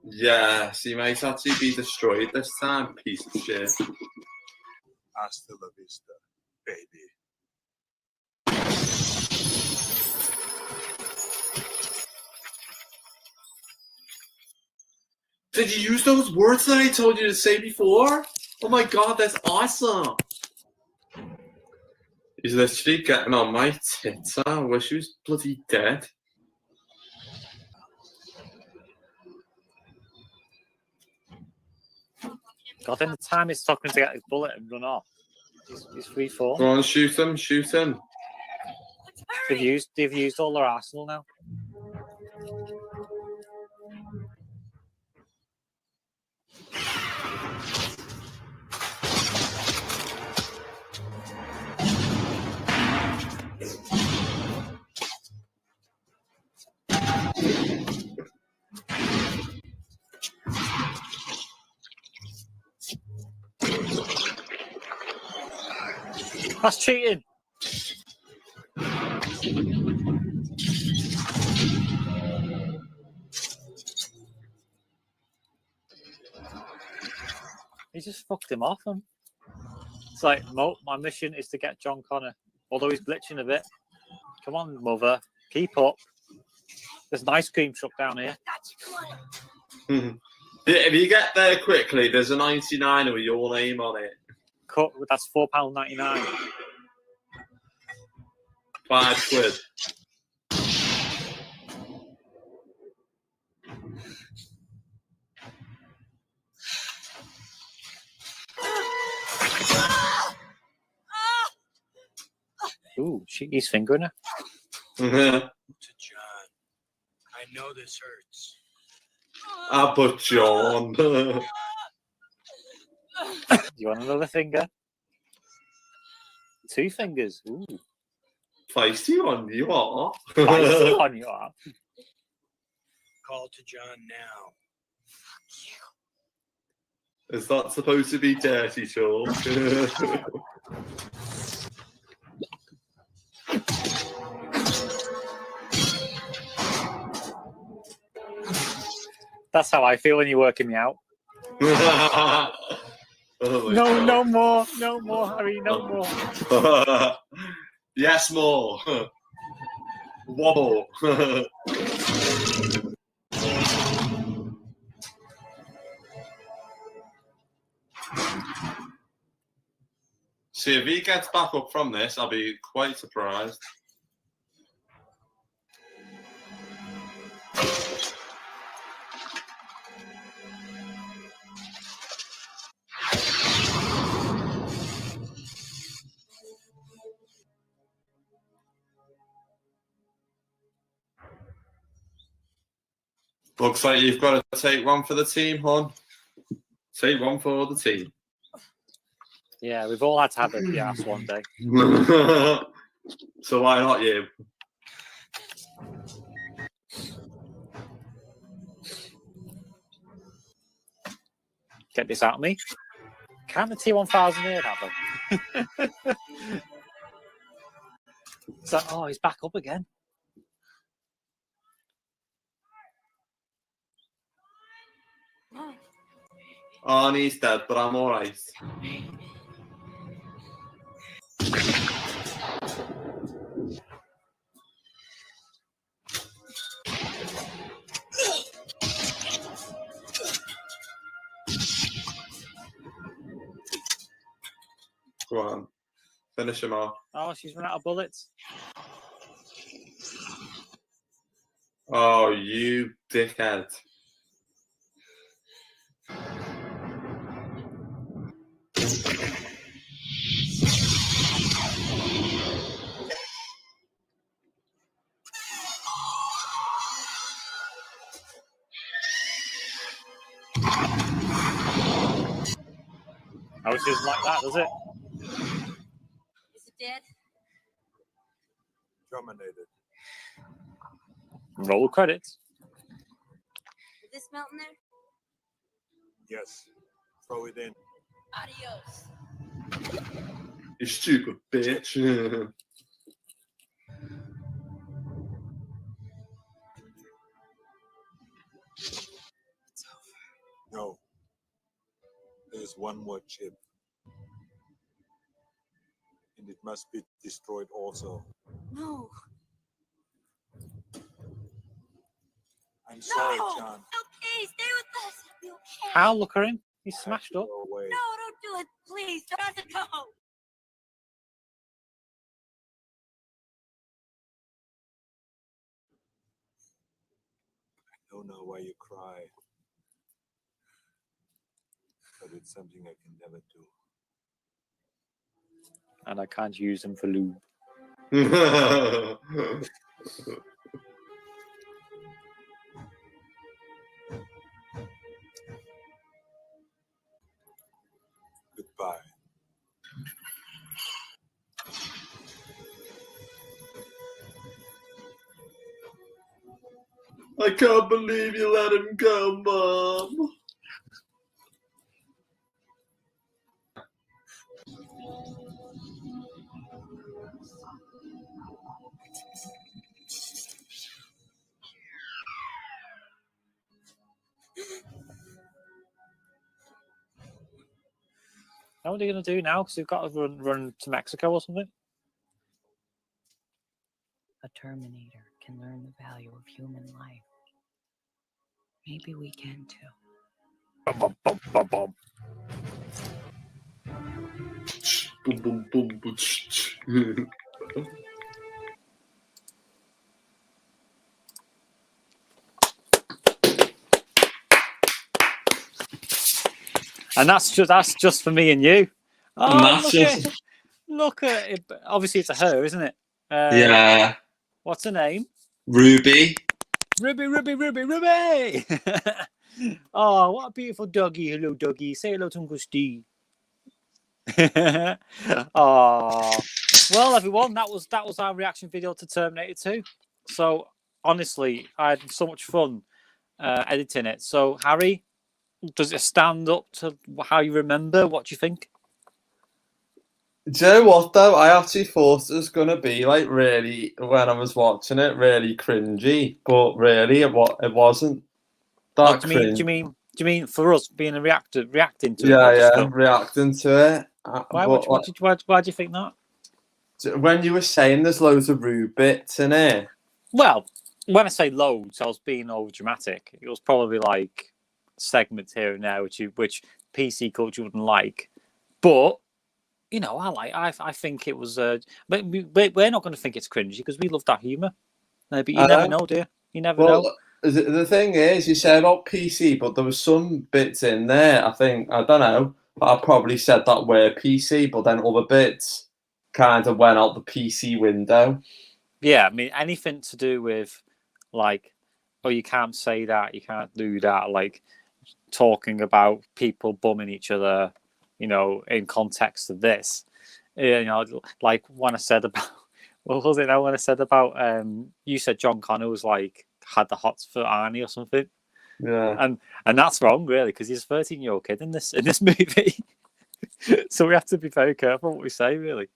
Yes, he might actually be destroyed this time, piece of shit. Hasta la vista, baby. Did you use those words that I told you to say before? Oh my god, that's awesome! He's literally getting on my tits. I wish he was bloody dead. God, in the time it's talking to get his bullet and run off. He's free fall. Go on, shoot him, shoot him. They've used all their arsenal now. That's cheating. He just fucked him off. And it's like, Mo, my mission is to get John Connor. Although he's glitching a bit. Come on, mother. Keep up. There's an ice cream truck down here. If you get there quickly, there's a 99 with your name on it. Cut. That's £4.99. £5. Ooh, he's fingering her. To John, I know this hurts. But John. You want another finger? 2 fingers. Ooh. Feisty one, you are. Feisty one, you are. Call to John now. Is that supposed to be dirty talk? That's how I feel when you're working me out. Oh no more, Harry, no more. Yes, more. Wobble. See, if he gets back up from this, I'll be quite surprised. Looks like you've got to take one for the team, hon. Take one for the team. Yeah, we've all had to have a gas one day. So why not you? Get this out of me. Can't the T1000 here have them? It's like, oh, he's back up again. Oh, and he's dead, but I'm all right. Go on. Finish him off. Oh, she's run out of bullets. Oh, you dickhead. Oh, it isn't like that, does it? Is it dead? Terminated. Roll credits. Is this melt in there? Yes. Throw it in. Adios. You stupid bitch. No. There's one more chip. And it must be destroyed also. No. I'm sorry, No! John. Okay, stay with us. It'll be okay. How? Look her in. He's I have smashed to up. go away. No, don't do it. Please, don't have to go. I don't know why you cry. But it's something I can never do. And I can't use them for lube. Goodbye. I can't believe you let him go, Mom. What are they going to do now? Because they've got to run to Mexico or something. A Terminator can learn the value of human life. Maybe we can too. Bum, bum, bum, bum. Boom, boom, boom, boom. And that's just for me and you. Oh, And that's look at it. Obviously, it's a her, isn't it? Yeah. What's her name? Ruby. Ruby. Oh, what a beautiful doggy. Hello, doggy. Say hello to Uncle Steve. Oh, well, everyone, that was our reaction video to Terminator 2. So, honestly, I had so much fun editing it. So, Harry, does it stand up to how you remember? What do you think? Do you know what though? I actually thought it was gonna be like really when I was watching it, really cringy, but really it wasn't that Do you mean for us being a reacting to it? Yeah, reacting to it. Why do you think that? When you were saying there's loads of rude bits in it. Well, when I say loads, I was being over dramatic. It was probably like segments here and there, which PC culture wouldn't like, but. You know, I think it was. But we're not going to think it's cringy because we love that humour. But you never know, do you? You never know. The thing is, you said about PC, but there was some bits in there. I don't know. I probably said that were PC, but then other bits kind of went out the PC window. Yeah, I mean anything to do with like, oh, you can't say that, you can't do that, like talking about people bumming each other. You know, in context of this, you know, like when I said about, what was it now? When I said about, you said John Connor was like had the hots for Arnie or something. Yeah, and that's wrong, really, because he's a 13-year-old kid in this movie. So we have to be very careful what we say, really.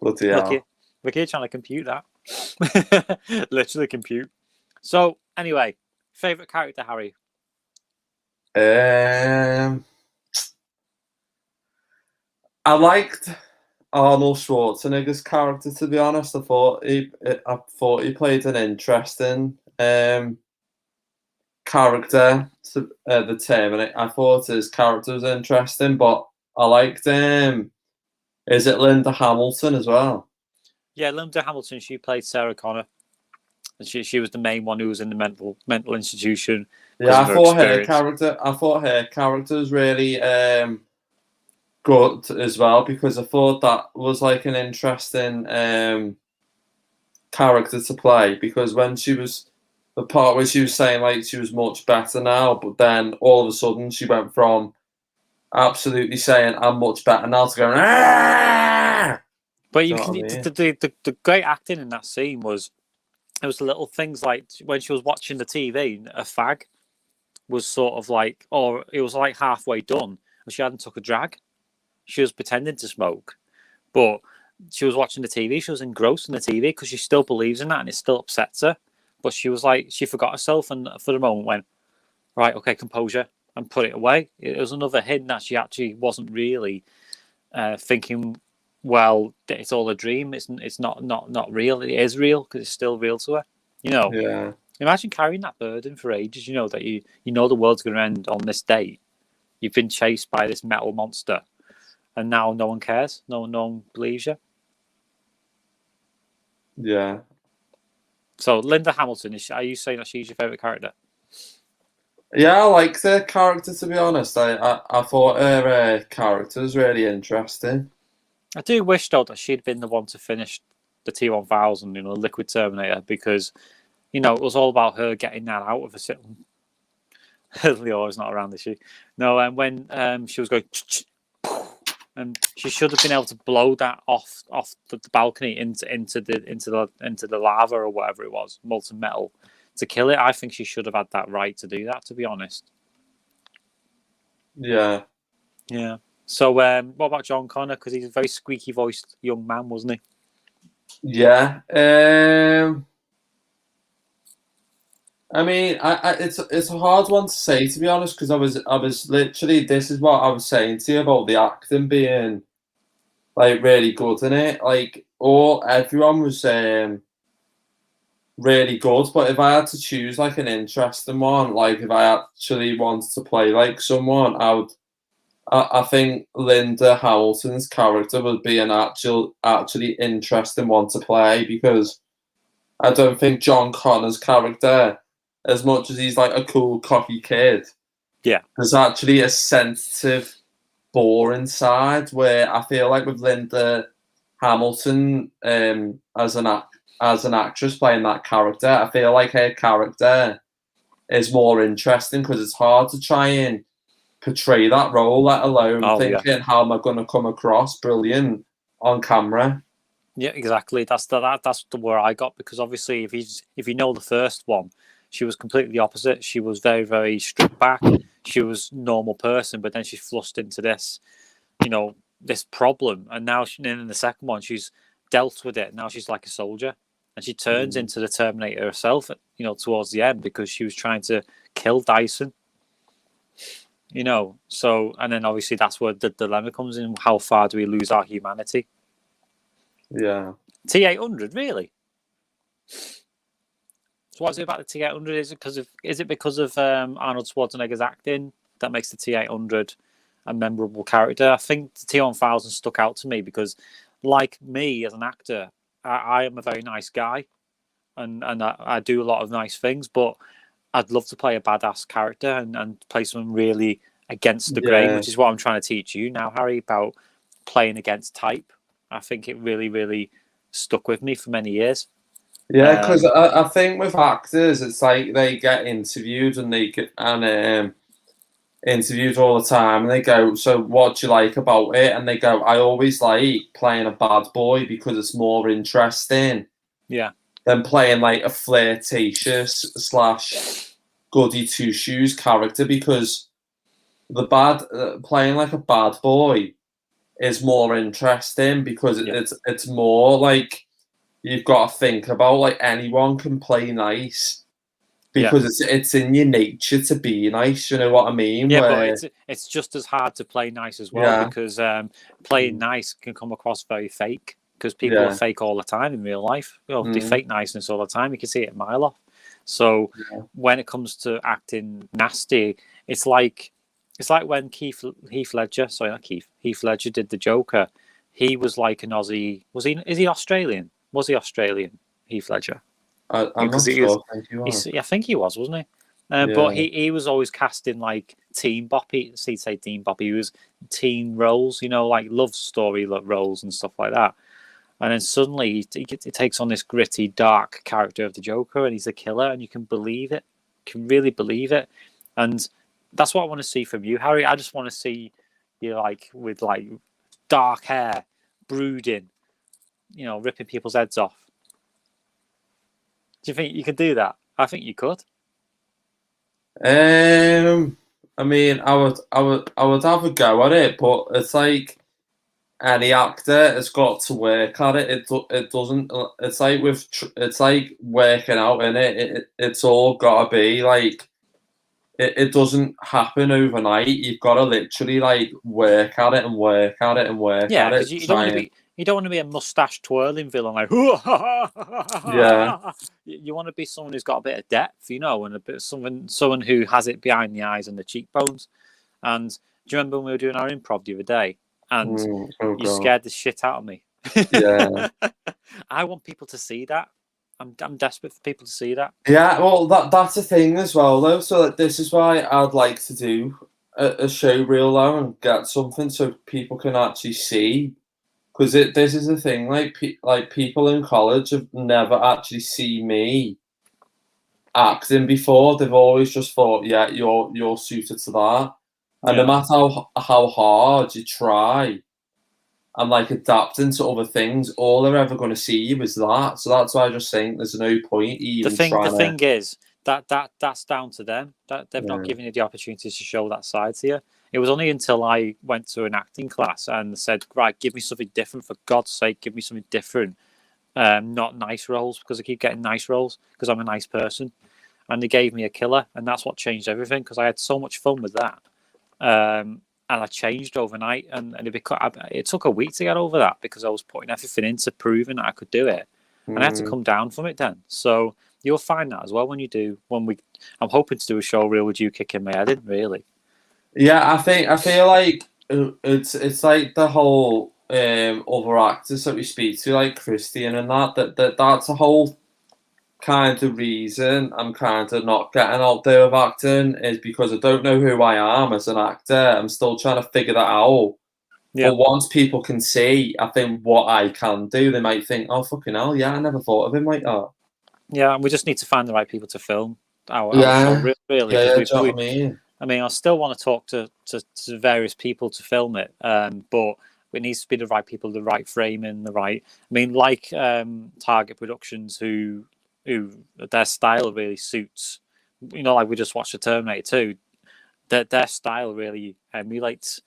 Bloody hell. Look here trying to compute that. Literally compute. So, anyway, favourite character, Harry? I liked Arnold Schwarzenegger's character, to be honest. I thought he played an interesting character to the Terminator. I thought his character was interesting, but I liked is it Linda Hamilton as well? Yeah, Linda Hamilton. She played Sarah Connor, and she was the main one who was in the mental institution. Yeah, I thought her character was really good as well, because I thought that was like an interesting character to play, because when she was the part where she was saying like she was much better now, but then all of a sudden she went from absolutely saying I'm much better now to going ah! But you can the great acting in that scene was there was the little things like when she was watching the TV, a fag was sort of like, or it was like halfway done, and she hadn't took a drag. She was pretending to smoke, but she was watching the TV. She was engrossed in the TV because she still believes in that, and it still upsets her. But she was like, she forgot herself, and for the moment went, right, okay, composure, and put it away. It was another hint that she actually wasn't really thinking, well, it's all a dream. It's not real. It is real because it's still real to her. You know. Yeah. Imagine carrying that burden for ages. You know that you know the world's going to end on this date. You've been chased by this metal monster, and now no one cares. No one believes you. Yeah. So Linda Hamilton, are you saying that she's your favourite character? Yeah, I like the character, to be honest. I thought her character was really interesting. I do wish though that she'd been the one to finish the T-1000, the Liquid Terminator, because it was all about her getting that out of a Leora's not around, is she? No, and when she was going, and she should have been able to blow that off the balcony into the lava or whatever it was, molten metal, to kill it. I think she should have had that right to do that, to be honest. Yeah. Yeah. So, what about John Connor? Because he's a very squeaky voiced young man, wasn't he? Yeah. I mean, it's a hard one to say, to be honest, because I was literally, this is what I was saying to you about the acting being like really good in it. Like everyone was really good, but if I had to choose like an interesting one, like if I actually wanted to play like someone, I think Linda Hamilton's character would be an actually interesting one to play, because I don't think John Connor's character, as much as he's like a cool, cocky kid, there's actually a sensitive, boring side where I feel like with Linda Hamilton as an actress playing that character, I feel like her character is more interesting because it's hard to try and portray that role, let alone thinking how am I going to come across brilliant on camera. Yeah, exactly. That's the where I got, because obviously if you know the first one, she was completely the opposite. She was very, very stripped back. She was a normal person, but then she's flushed into this, this problem. And now in the second one, she's dealt with it. Now she's like a soldier, and she turns into the Terminator herself, towards the end, because she was trying to kill Dyson. So, and then obviously that's where the dilemma comes in. How far do we lose our humanity? Yeah. T-800, really? So what's it about the T-800? Is it because of Arnold Schwarzenegger's acting that makes the T-800 a memorable character? I think the T-1000 stuck out to me because, like me as an actor, I am a very nice guy, and I do a lot of nice things, but I'd love to play a badass character and play someone really against the grain, which is what I'm trying to teach you now, Harry, about playing against type. I think it really, really stuck with me for many years. Yeah, because I think with actors, it's like they get interviewed and interviewed all the time, and they go, "So what do you like about it?" And they go, "I always like playing a bad boy because it's more interesting." Yeah. Than playing like a flirtatious / goody two shoes character, because playing like a bad boy is more interesting because it's more like you've got to think about like anyone can play nice because it's in your nature to be nice. You know what I mean? Yeah, Where, but it's just as hard to play nice as well because playing nice can come across very fake because people are fake all the time in real life. You know, they fake niceness all the time. You can see it a mile off. So when it comes to acting nasty, it's like when Heath Ledger, sorry, not Keith, Heath Ledger did the Joker. He was like an Aussie. Is he Australian? Was he Australian, Heath Ledger? I'm not sure. I think he was, wasn't he? But he was always casting like teen boppy. So he'd say teen boppy. He was teen roles, you know, like love story roles and stuff like that. And then suddenly he takes on this gritty, dark character of the Joker, and he's a killer, and you can believe it. You can really believe it, and that's what I want to see from you, Harry. I just want to see you like with like dark hair, brooding, you know, ripping people's heads off. Do you think you could do that? I think you could. I mean, I would have a go at it, but it's like any actor has got to work at it. It doesn't. It's like it's like working out in it. It's all got to be like. It doesn't happen overnight. You've got to literally like work at it and work at it and work Yeah, at it. because you don't want to be a mustache twirling villain like You want to be someone who's got a bit of depth, you know, and a bit someone who has it behind the eyes and the cheekbones. And do you remember when we were doing our improv the other day and you scared the shit out of me? Yeah. I want people to see that. I'm desperate for people to see that. Yeah, well, that's the thing as well, though. So this is why I'd like to do a show real low and get something so people can actually see. Because this is the thing, like people in college have never actually seen me acting before. They've always just thought, yeah, you're suited to that. And no matter how hard you try and like adapting to other things, all they're ever going to see you is that. So that's why I just think there's no point even trying. The thing is that's down to them. That they've not given you the opportunity to show that side to you. It was only until I went to an acting class and said, right, give me something different, for God's sake, give me something different. Not nice roles, because I keep getting nice roles because I'm a nice person. And they gave me a killer, and that's what changed everything because I had so much fun with that. And I changed overnight, and it took a week to get over that because I was putting everything into proving that I could do it. And I had to come down from it then. So you'll find that as well when you do. I'm hoping to do a show reel with you kicking my head in, really. Yeah, I feel like it's like the whole other actors that we speak to, like Christian and that's a whole kind of reason I'm kind of not getting out there with acting is because I don't know who I am as an actor. I'm still trying to figure that out. Yeah. But once people can see, I think, what I can do, they might think, oh, fucking hell, yeah, I never thought of him like that. Yeah, and we just need to find the right people to film our show, really. Yeah, do you know what I mean? I mean, I still want to talk to various people to film it, but it needs to be the right people, the right framing, the right. I mean, like Target Productions, who their style really suits. You know, like we just watched the Terminator 2. Their style really emulates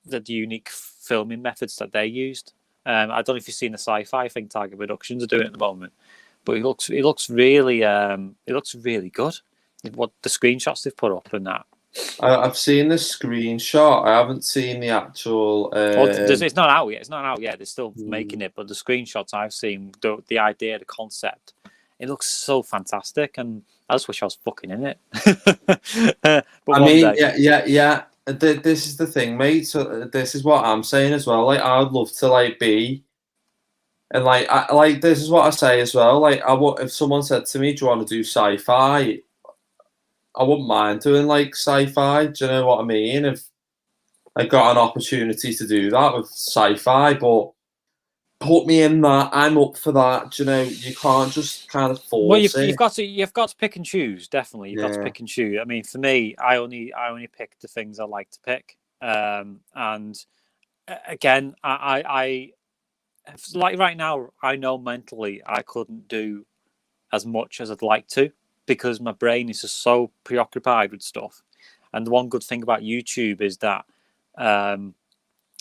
the unique filming methods that they used. I don't know if you've seen the sci-fi thing Target Productions are doing at the moment, but it looks really good. What the screenshots they've put up and that. I've seen the screenshot. I haven't seen the actual. It's not out yet. It's not out yet. They're still making it, but the screenshots I've seen, the idea, the concept, it looks so fantastic, and I just wish I was fucking in it. But I mean, yeah. This is the thing, mate. So this is what I'm saying as well. Like, I'd love to like be, and like this is what I say as well. Like, if someone said to me, "Do you want to do sci-fi?" I wouldn't mind doing like sci-fi. Do you know what I mean? If I got an opportunity to do that with sci-fi, but put me in that, I'm up for that. Do you know, you can't just kind of force it. You've got to pick and choose. Definitely, you've got to pick and choose. I mean, for me, I only pick the things I like to pick. And again, I like right now, I know mentally I couldn't do as much as I'd like to, because my brain is just so preoccupied with stuff. And the one good thing about YouTube is that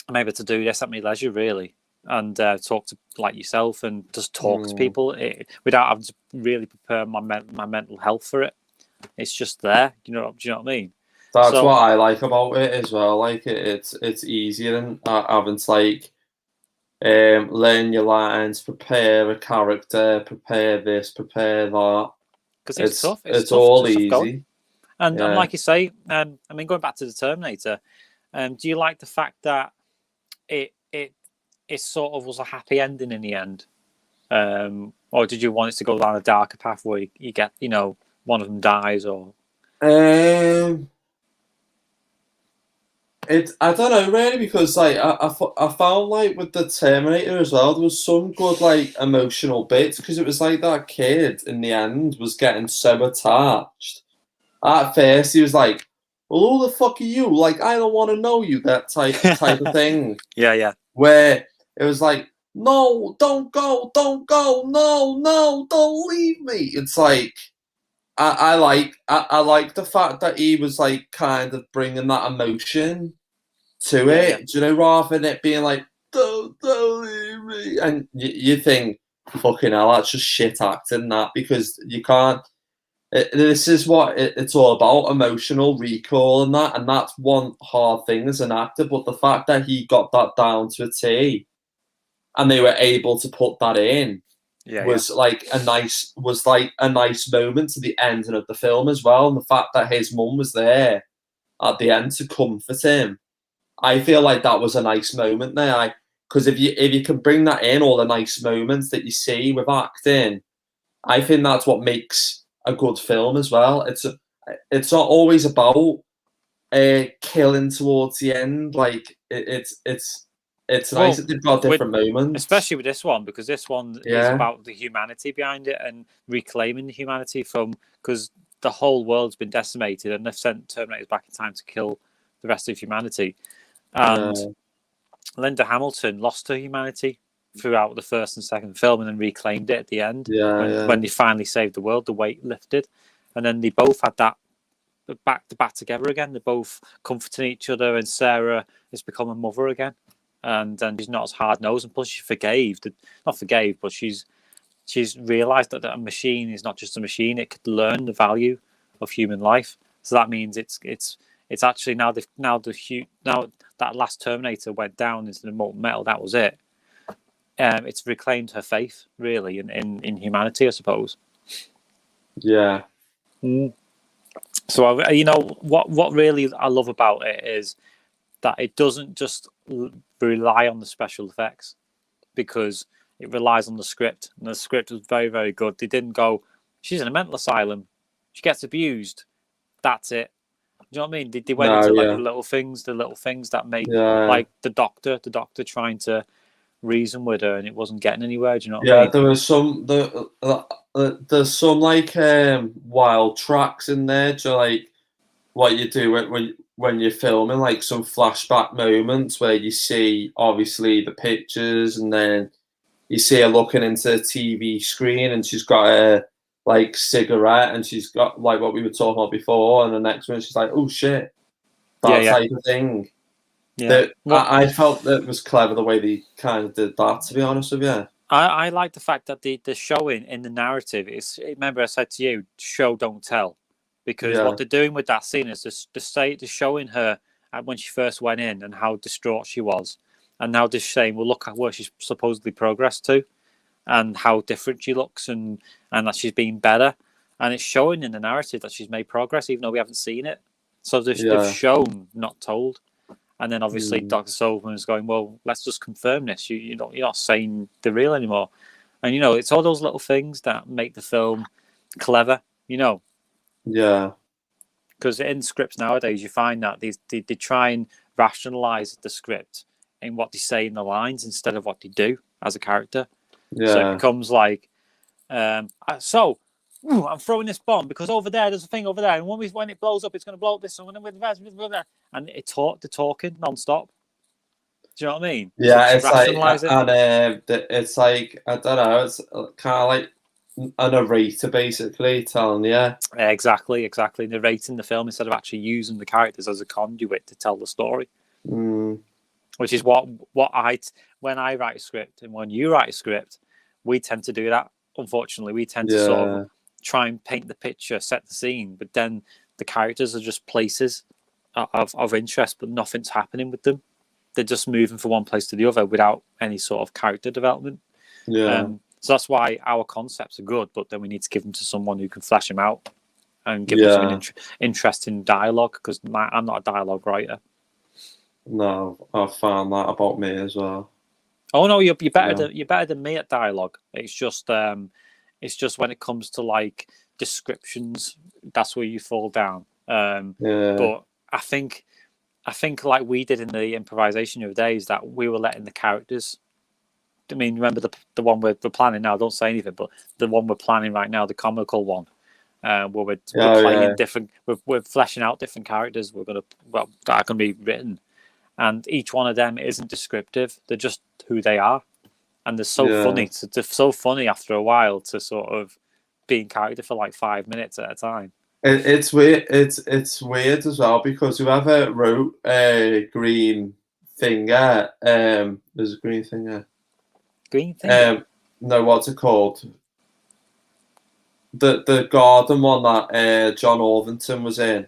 I'm able to do this at my leisure, really, and talk to like yourself and just talk to people without having to really prepare my mental health for it. It's just there, do you know what I mean? That's what I like about it as well. Like it's easier than having to like learn your lines, prepare a character, prepare this, prepare that. Because it's tough. It's tough all just easy. And like you say, I mean, going back to the Terminator, do you like the fact that it sort of was a happy ending in the end, or did you want it to go down a darker path where you get, you know, one of them dies, or? I don't know really, because like I found like with the Terminator as well, there was some good like emotional bits, because it was like that kid in the end was getting so attached. At first he was like, well, who the fuck are you? Like, I don't want to know you, that type of thing. Yeah. Where it was like, no, don't go, no, don't leave me. It's like, I like the fact that he was like kind of bringing that emotion to it. Yeah. Do you know, rather than it being like, don't leave me, and you think, fucking hell, that's just shit acting, that, because you can't. This is what it's all about, emotional recall and that, and that's one hard thing as an actor. But the fact that he got that down to a T, and they were able to put that in, was like a nice moment to the ending of the film as well. And the fact that his mum was there at the end to comfort him, I feel like that was a nice moment there. Because if you can bring that in, all the nice moments that you see with acting, I think that's what makes a good film as well. It's not always about killing towards the end. Like it's nice that they've got different moments, especially with this one, because this one is about the humanity behind it and reclaiming the humanity from, because the whole world's been decimated and they've sent Terminators back in time to kill the rest of humanity. And Linda Hamilton lost her humanity throughout the first and second film, and then reclaimed it at the end. When they finally saved the world, the weight lifted, and then they both had that back together again. They're both comforting each other, and Sarah has become a mother again, and she's not as hard nosed, and plus she but she's realised that a machine is not just a machine; it could learn the value of human life. So that means it's actually now that last Terminator went down into the molten metal. That was it. It's reclaimed her faith, really, in humanity, I suppose. Yeah. So, you know, what really I love about it is that it doesn't just rely on the special effects, because it relies on the script. And the script was very, very good. They didn't go, she's in a mental asylum, she gets abused, that's it. Do you know what I mean? They went into like the little things that make, like the doctor trying to reason with her, and it wasn't getting anywhere. Do you know what I mean? There was some there's some like wild tracks in there, to like what you do when you're filming, like some flashback moments where you see obviously the pictures, and then you see her looking into the TV screen, and she's got a like cigarette, and she's got like what we were talking about before, and the next one she's like, oh shit, that type of thing. I felt that it was clever the way they kind of did that, to be honest with you. I like the fact that the showing in the narrative is, remember I said to you, show don't tell, because what they're doing with that scene is they're showing her when she first went in and how distraught she was, and now they're saying, well, look at where she's supposedly progressed to, and how different she looks, and that she's been better, and it's showing in the narrative that she's made progress, even though we haven't seen it. So they've shown, not told. And then obviously Dr. Silverman is going, well, let's just confirm this. You're not saying the real anymore. And, you know, it's all those little things that make the film clever, you know. Yeah. Because in scripts nowadays, you find that they try and rationalize the script in what they say in the lines instead of what they do as a character. Yeah. So it becomes like, I'm throwing this bomb because over there's a thing over there, and when it blows up, it's going to blow up this one, and they're talking non-stop. Do you know what I mean? Yeah, it's like, and it's like, I don't know, it's kind of like a narrator basically telling you. Exactly, narrating the film instead of actually using the characters as a conduit to tell the story. which is when I write a script and when you write a script, we tend to do that. Unfortunately, we tend to sort of try and paint the picture, set the scene, but then the characters are just places of interest, but nothing's happening with them. They're just moving from one place to the other without any sort of character development. So that's why our concepts are good, but then we need to give them to someone who can flesh them out and give them some interesting dialogue, because I'm not a dialogue writer. No, I found that about me as well. Oh no, you're better than me at dialogue. It's just when it comes to like descriptions, that's where you fall down. But I think like we did in the improvisation the other day is that we were letting the characters. I mean, remember the one we're planning now? Don't say anything, but the one we're planning right now, the comical one, where we're playing different. We're fleshing out different characters. That are going to be written, and each one of them isn't descriptive. They're just who they are, and they're so funny. They're so funny after a while to sort of be in character for like 5 minutes at a time. It's weird. It's weird as well because whoever wrote Green Finger, there's a Green Finger. Green Finger. No, what's it called? The garden one that John Orvington was in.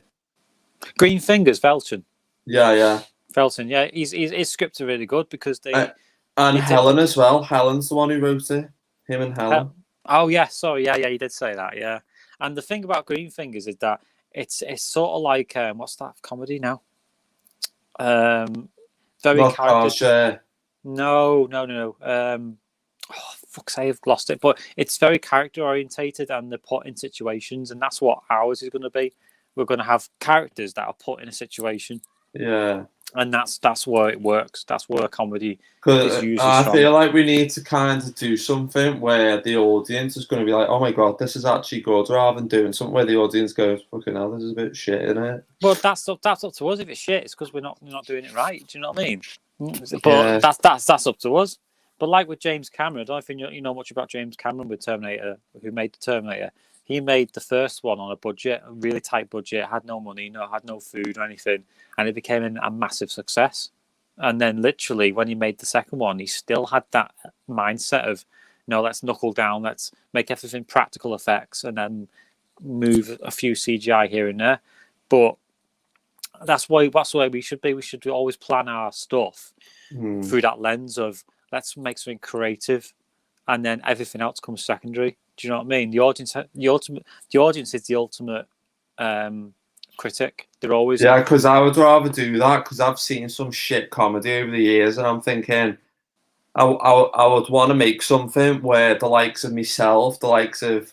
Green Fingers, Felton. Yeah. Felton, yeah. His scripts are really good because they. And Helen as well. Helen's the one who wrote it. Him and Helen. Oh yeah, sorry, yeah, you did say that, yeah. And the thing about Green Fingers is that it's sort of like what's that comedy now? Very character. No. Fuck's sake, I've lost it. But it's very character orientated, and they're put in situations, and that's what ours is going to be. We're going to have characters that are put in a situation. Yeah. And that's where it works. That's where comedy is usually I feel like we need to kind of do something where the audience is going to be like, oh my God, this is actually good, rather than doing something where the audience goes, fucking hell, this is a bit shit, isn't it? Well, that's up to us. If it's shit, it's because we're not doing it right. Do you know what I mean? But that's up to us. But like with James Cameron, I don't think you know much about James Cameron with Terminator, who made the Terminator. He made the first one on a budget, a really tight budget, had no money, had no food or anything, and it became a massive success. And then literally when he made the second one, he still had that mindset of, no, let's knuckle down, let's make everything practical effects and then move a few CGI here and there. But that's why we should be. We should always plan our stuff through that lens of let's make something creative, and then everything else comes secondary. Do you know what I mean? The audience is the ultimate critic. They're always because I would rather do that because I've seen some shit comedy over the years, and I'm thinking I would want to make something where the likes of myself, the likes of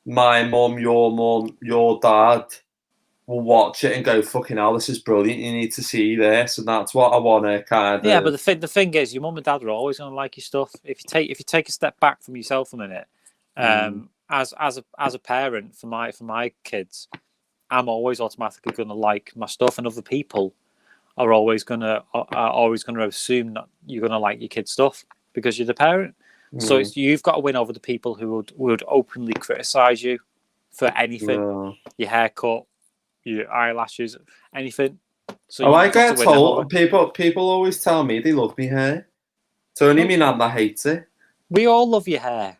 my mum, your dad, will watch it and go, fucking hell, this is brilliant. You need to see this, and that's what I want to kind of. Yeah, but the thing is, your mum and dad are always going to like your stuff. If you take a step back from yourself a minute. As a parent for my kids, I'm always automatically going to like my stuff, and other people are always going to assume that you're going to like your kids' stuff because you're the parent. So you've got to win over the people who would openly criticize you for anything, your haircut, your eyelashes, anything. So I get told people always tell me they love me hair. It's only me nan that hates it. We all love your hair.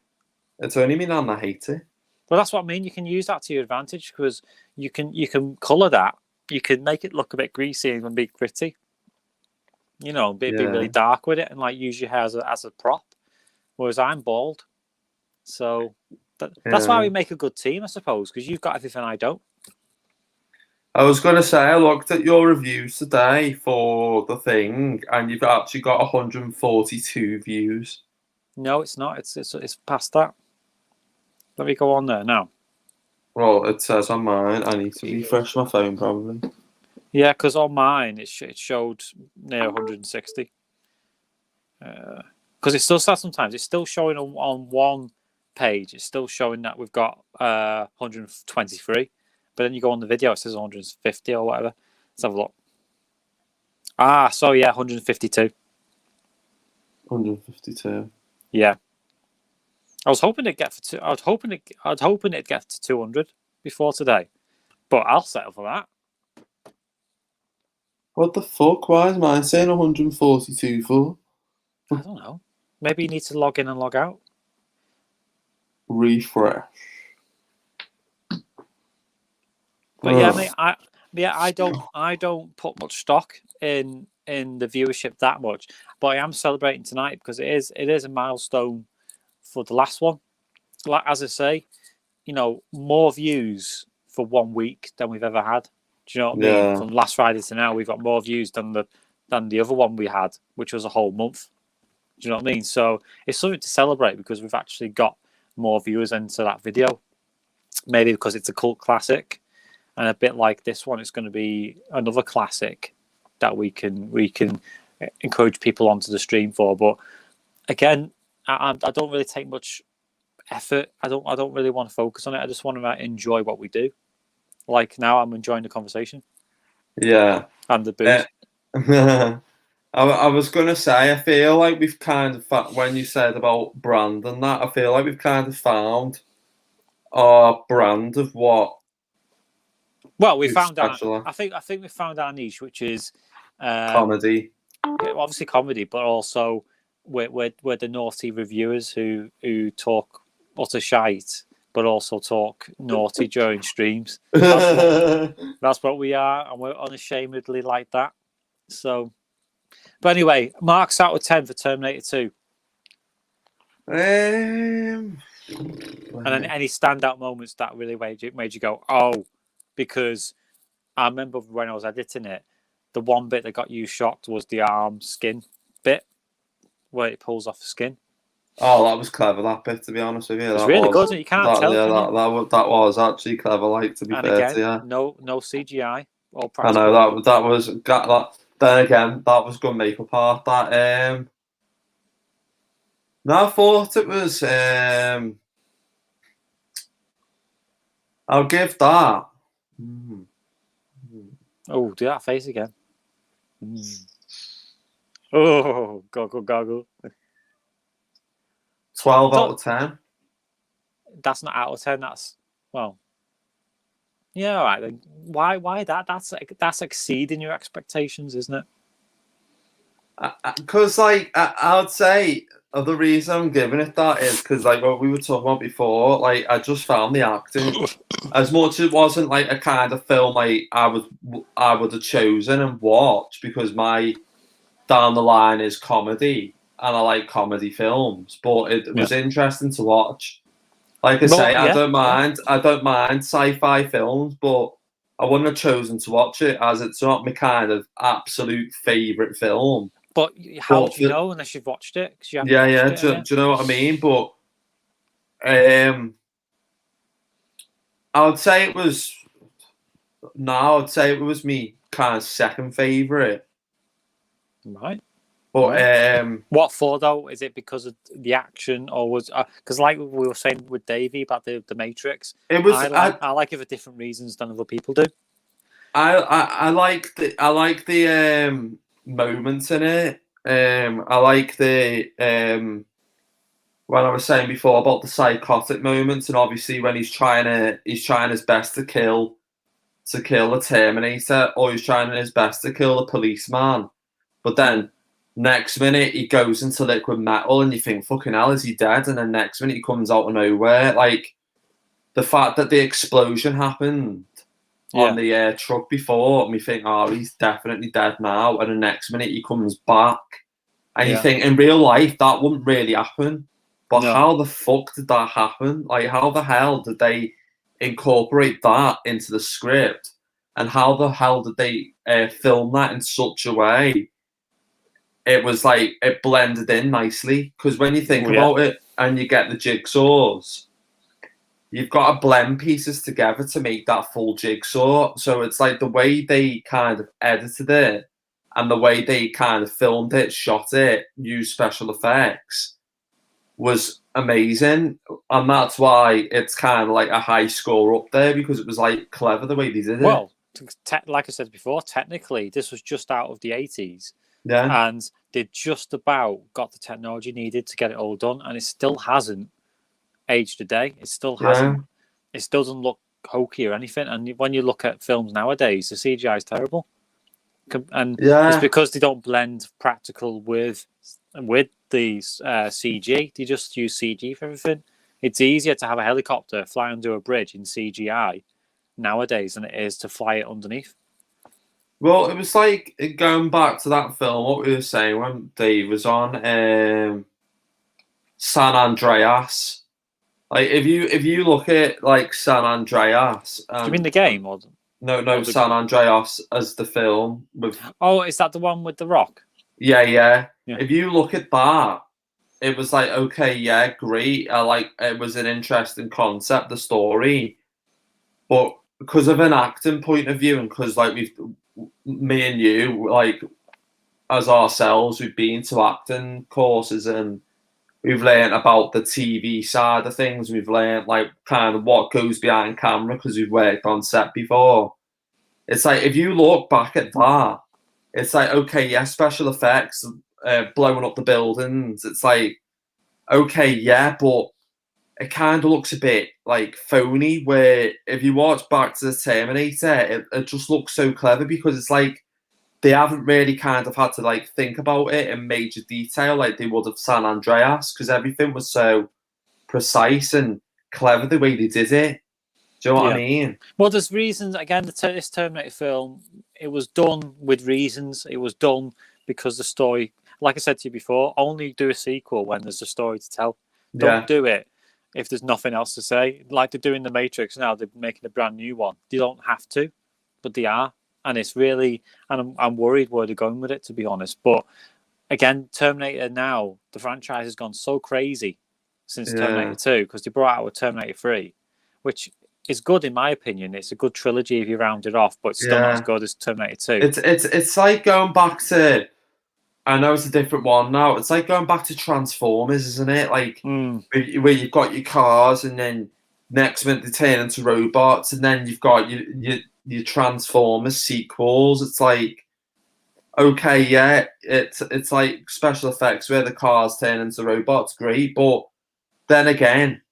It's only me nan that hates it. Well, that's what I mean. You can use that to your advantage because you can colour that. You can make it look a bit greasy and be gritty. Be really dark with it and like use your hair as a prop. Whereas I'm bald, so that's why we make a good team, I suppose, because you've got everything I don't. I was going to say, I looked at your reviews today for the thing, and you've actually got 142 views. No, it's not. It's past that. Let me go on there now. Well, it says on mine. I need to refresh my phone, probably. Yeah, because on mine it showed near 160. Because it still says sometimes it's still showing on one page. It's still showing that we've got 123. But then you go on the video, it says 150 or whatever. Let's have a look. So yeah, 152. 152. Yeah. I was hoping it'd get to 200 before today, but I'll settle for that. What the fuck? Why is mine saying 142 for? I don't know. Maybe you need to log in and log out. Refresh. But yeah, mate, I don't put much stock in the viewership that much. But I am celebrating tonight because it is a milestone for the last one. Like as I say, you know, more views for 1 week than we've ever had. Do you know what I mean? Yeah. From last Friday to now, we've got more views than the other one we had, which was a whole month. Do you know what I mean? So it's something to celebrate because we've actually got more viewers into that video. Maybe because it's a cult classic, and a bit like this one, it's going to be another classic that we can encourage people onto the stream for. But again, I don't really take much effort. I don't really want to focus on it. I just want to enjoy what we do. Like now, I'm enjoying the conversation. Yeah. And the booze. I was going to say, I feel like we've kind of, when you said about brand and that, I feel like we've kind of found our brand of what. Well, we found our. I think we found our niche, which is comedy. Obviously comedy, but also we're the naughty reviewers who talk utter shite, but also talk naughty during streams. That's what we are, and we're unashamedly like that. So, but anyway, marks out of 10 for Terminator 2. And then any standout moments that really made you go, oh, because I remember when I was editing it, the one bit that got you shocked was the arm skin bit where it pulls off the skin. Oh, that was clever, that bit, to be honest with you. It's really good. You can't tell. Yeah, that was actually clever, like, to be and fair again, to you. No CGI. All I know, that was... Then again, that was good makeup art. That, no, I thought it was... I'll give that... Oh, do that face again. Oh, goggle. 12 out of 10. That's not out of 10. That's, well... Yeah, all right. Then why that? That's exceeding your expectations, isn't it? Because, like, I would say the reason I'm giving it that is because, like, what we were talking about before, like, I just found the acting, as much as it wasn't like a kind of film like I would have chosen and watched, because my down the line is comedy and I like comedy films, but it was interesting to watch. Like I say, I don't mind sci-fi films, but I wouldn't have chosen to watch it as it's not my kind of absolute favourite film. But how do you know unless you've watched it? Do you know what I mean? But I would say it was. No, I'd say it was me kind of second favourite. Right. But what for though? Is it because of the action, or was because like we were saying with Davey about the Matrix? It was. I like it for different reasons than other people do. I like the moments in it. I like the when I was saying before about the psychotic moments, and obviously when he's trying his best to kill the Terminator, or he's trying his best to kill the policeman, but then next minute he goes into liquid metal, and you think, fucking hell, is he dead? And then next minute he comes out of nowhere. Like the fact that the explosion happened on the truck before, and we think, oh, he's definitely dead now, and the next minute he comes back, and you think in real life that wouldn't really happen, but how the fuck did that happen? Like, how the hell did they incorporate that into the script, and how the hell did they film that in such a way? It was like it blended in nicely, because when you think about it and you get the jigsaws, you've got to blend pieces together to make that full jigsaw. So it's like the way they kind of edited it and the way they kind of filmed it, shot it, used special effects was amazing. And that's why it's kind of like a high score up there, because it was like clever the way they did it. Well, like I said before, technically this was just out of the 80s. Yeah. And they just about got the technology needed to get it all done, and it still hasn't aged a day. It still hasn't. It still doesn't look hokey or anything. And when you look at films nowadays, the CGI is terrible. And Yeah. it's because they don't blend practical with these CG. They just use CG for everything. It's easier to have a helicopter fly under a bridge in CGI nowadays than it is to fly it underneath. Well, it was like going back to that film. What we were saying when Dave was on San Andreas. Like if you look at like San Andreas, Do you mean the game or? No, San Andreas as the film with. Oh, is that the one with the Rock? Yeah. If you look at that, it was like, okay, yeah, great. It was an interesting concept, the story, but because of an acting point of view, and because like me and you, like as ourselves, we've been to acting courses and we've learned about the TV side of things. We've learned like kind of what goes behind camera because we've worked on set before. It's like if you look back at that, it's like, okay, yeah, special effects, blowing up the buildings. It's like, okay, yeah, but it kind of looks a bit like phony. Where if you watch back to the Terminator, it just looks so clever because it's like they haven't really kind of had to like think about it in major detail like they would have San Andreas because everything was so precise and clever the way they did it. Do you know what I mean? Well, there's reasons. Again, this Terminator film, it was done with reasons. It was done because the story, like I said to you before, only do a sequel when there's a story to tell. Don't do it if there's nothing else to say. Like they're doing The Matrix now, they're making a brand new one. They don't have to, but they are. And it's really, and I'm worried where they're going with it, to be honest. But again, Terminator now, the franchise has gone so crazy since Terminator 2 because they brought out a Terminator 3, which is good in my opinion. It's a good trilogy if you round it off, but it's still not as good as Terminator 2. It's like going back to, I know it's a different one now. It's like going back to Transformers, isn't it? Like where you've got your cars, and then next minute they turn into robots, and then you've got your Transformers sequels. It's like, okay, yeah, it's like special effects where the cars turn into robots, great, but then again,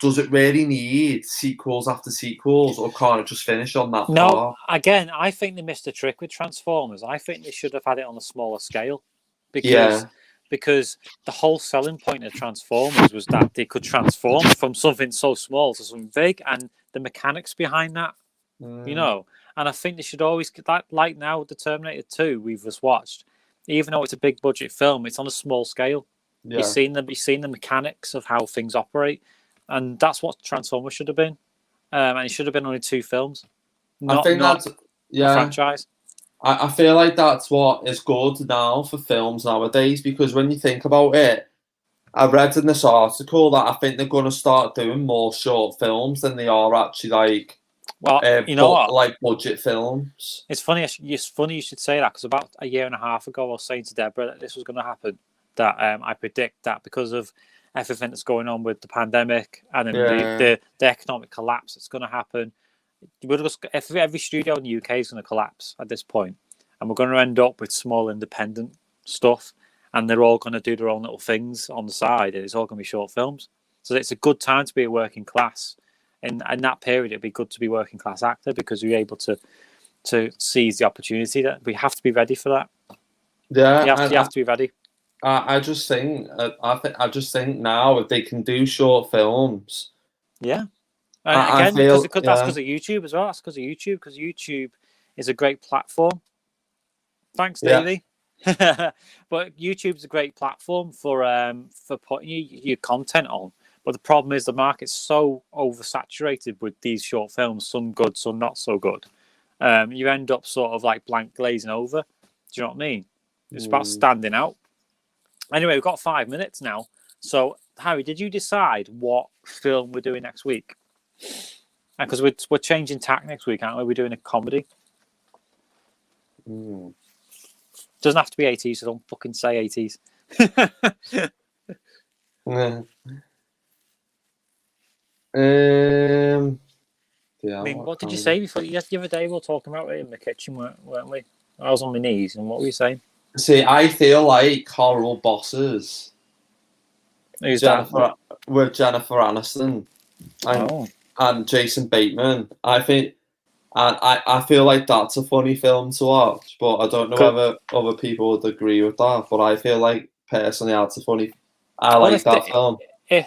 does it really need sequels after sequels, or can't it just finish on that part? Again, I think they missed a trick with Transformers. I think they should have had it on a smaller scale because the whole selling point of Transformers was that they could transform from something so small to something big, and the mechanics behind that, you know. And I think they should always like now the Terminator 2 we've just watched, even though it's a big budget film, it's on a small scale. Yeah. You've seen the mechanics of how things operate. And that's what Transformers should have been. And it should have been only 2 films. Not a franchise. I feel like that's what is good now for films nowadays, because when you think about it, I read in this article that I think they're going to start doing more short films than they are actually like, you know what? Like budget films. It's funny you should say that, because about a year and a half ago I was saying to Deborah that this was going to happen. That I predict that because of everything that's going on with the pandemic and then the economic collapse that's going to happen. Every studio in the UK is going to collapse at this point, and we're going to end up with small independent stuff, and they're all going to do their own little things on the side, and it's all going to be short films. So it's a good time to be a working class. In that period, it'd be good to be a working class actor because you're able to seize the opportunity. That we have to be ready for that. Yeah, you have to be ready. I just think now if they can do short films, again, that's because of YouTube as well. That's because of YouTube, because YouTube is a great platform. Thanks, Davey. But YouTube's a great platform for putting your content on. But the problem is the market's so oversaturated with these short films, some good, some not so good. You end up sort of like blank glazing over. Do you know what I mean? It's about standing out. Anyway, we've got 5 minutes now. So, Harry, did you decide what film we're doing next week? Because we're changing tack next week, aren't we? We're doing a comedy. Doesn't have to be 80s, so don't fucking say 80s. I mean, what did you say before? The other day we were talking about it in the kitchen, weren't we? I was on my knees, and what were you saying? See, I feel like Horrible Bosses. Who's that? With Jennifer Aniston and Jason Bateman. I think And I feel like that's a funny film to watch, but I don't know whether other people would agree with that. But I feel like personally, that's a funny. I like that film.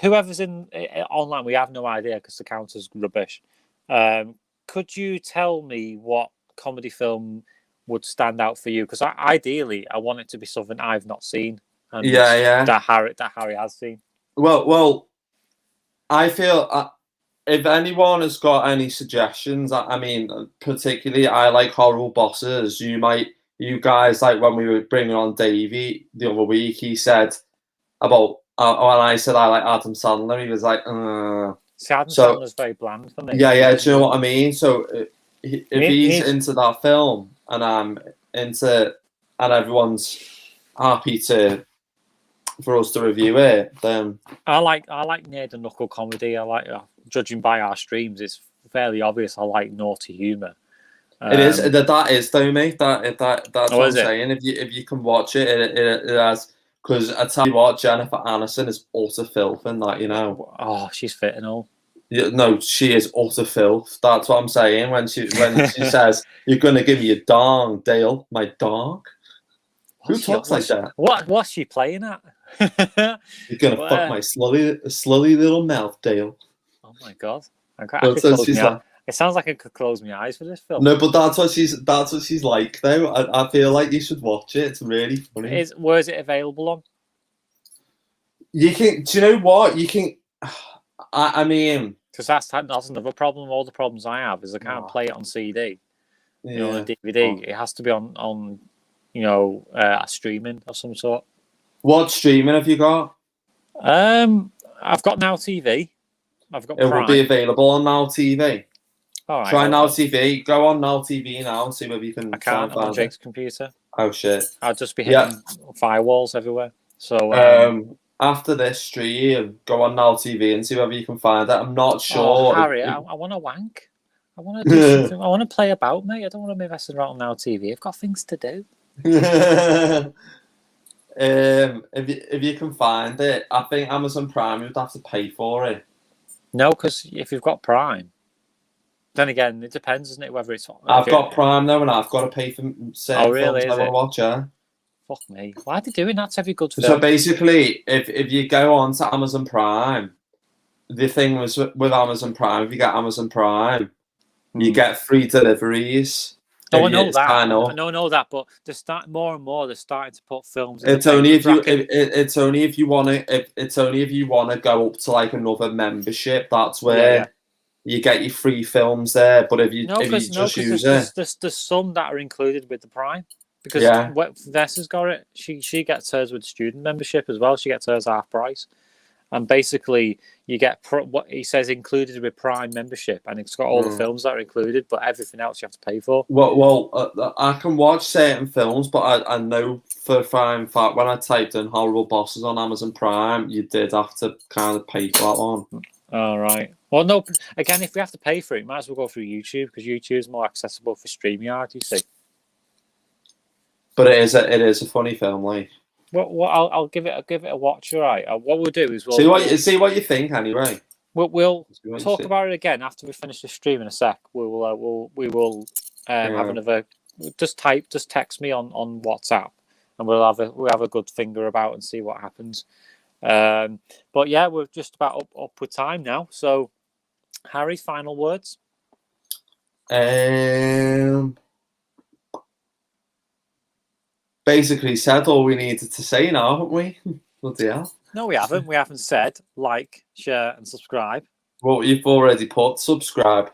Whoever's in online, we have no idea because the counter's rubbish. Could you tell me what comedy film would stand out for you? Because ideally, I want it to be something I've not seen. And that Harry has seen. Well, I feel if anyone has got any suggestions, I mean, particularly I like Horrible Bosses. You guys, like when we were bringing on Davey the other week, he said about when I said I like Adam Sandler, he was like, See, Adam Sandler's very bland for me. Yeah, do you know what I mean? So if he's into that film and I'm into, and everyone's happy for us to review it, then I like near the knuckle comedy. I like, judging by our streams, it's fairly obvious I like naughty humour. It is that is though, mate. That's what I'm saying. If you can watch it, it has, because I tell you what, Jennifer Aniston is utter filth in that, you know. Oh, she's fit and all. Yeah, no, she is utter filth. That's what I'm saying when she says, "You're gonna give me a dong, Dale, my dog." Who talks like that? What's she playing at? You're gonna fuck my slutty little mouth, Dale. Oh my god! It sounds like I could close my eyes for this film. No, but that's what she's like though. I feel like you should watch it. It's really funny. Where is it available on? You can. Do you know what you can? I mean, because that's another problem. All the problems I have is I can't play it on CD. You know, on DVD. It has to be on a streaming of some sort. What streaming have you got? I've got Now TV. I've got Prime. It will be available on Now TV. All right. Try Now TV. Go on Now TV now and see whether you can. I can't on Jake's computer. Oh shit! I'll just be hitting firewalls everywhere. So after this stream, go on Now TV and see whether you can find it. I'm not sure. Oh, Harry, I want to wank. I want to do something. I want to play about, mate. I don't want to be messing around on Now TV. I've got things to do. If you can find it, I think Amazon Prime, you'd have to pay for it. No, because if you've got Prime, then again, it depends, isn't it? Whether it's. I've got Prime now, and I've got to pay for certain films I want to watch. Yeah. Fuck me. Why are they doing that to every good film? So basically, if you go on to Amazon Prime, the thing was with Amazon Prime, if you get Amazon Prime, you get free deliveries. Oh, I know that. I know that, but they're more and more. They're starting to put films. It's only if you. It's only if you want to. It's only if you want to go up to like another membership. That's where you get your free films there. But if you just use it, there's some that are included with the Prime. Because Vessa's got it. She gets hers with student membership as well. She gets hers half price. And basically, you get what he says included with Prime membership. And it's got all the films that are included, but everything else you have to pay for. Well, I can watch certain films, but I know for a fact when I typed in Horrible Bosses on Amazon Prime, you did have to kind of pay for that one. All right. Well, no, again, if we have to pay for it, might as well go through YouTube, because YouTube is more accessible for StreamYard, you see. But it is a funny film, like. Well, I'll give it a watch. All right. What we'll do is see what you think anyway. We'll talk about it again after we finish the stream in a sec. We will have another. Just text me on WhatsApp, and we'll have a good finger about and see what happens. But yeah, we're just about up with time now. So, Harry, final words. Basically said all we needed to say now, haven't we? Bloody hell. No, we haven't. We haven't said like, share, and subscribe. Well, you've already put subscribe.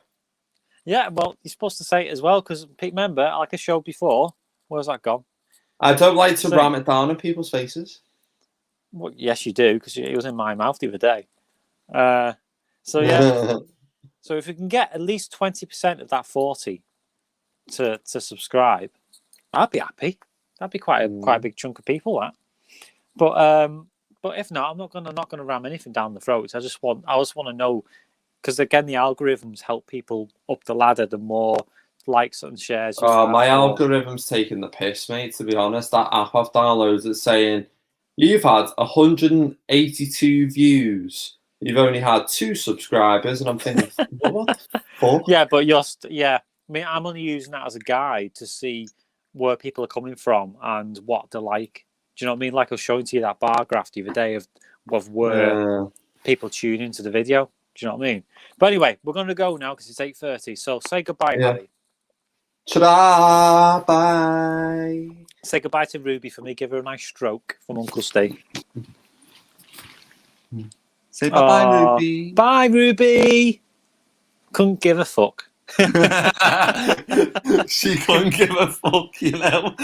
Yeah, well, you're supposed to say it as well, because remember, like I showed before, where's that gone? I don't like to ram it down in people's faces. Well, yes, you do, because it was in my mouth the other day. So yeah. So if we can get at least 20% of that 40 to subscribe, I'd be happy. That'd be quite a big chunk of people, that. But if not, I'm not gonna ram anything down the throats. I just want to know, because again, the algorithms help people up the ladder. The more likes and shares. My algorithm's taking the piss, mate. To be honest, that app I've downloaded is saying you've had 182 views. You've only had 2 subscribers, and I'm thinking, what the fuck? Yeah, but mean, I'm only using that as a guide to see where people are coming from and what they're like. Do you know what I mean? Like I was showing to you that bar graph the other day of where people tune into the video. Do you know what I mean? But anyway, we're going to go now because it's 8:30. So say goodbye, Harry. Ta-da! Bye. Say goodbye to Ruby for me. Give her a nice stroke from Uncle Steve. Say bye-bye, Ruby. Bye, Ruby. Couldn't give a fuck. She couldn't give a fuck, you know.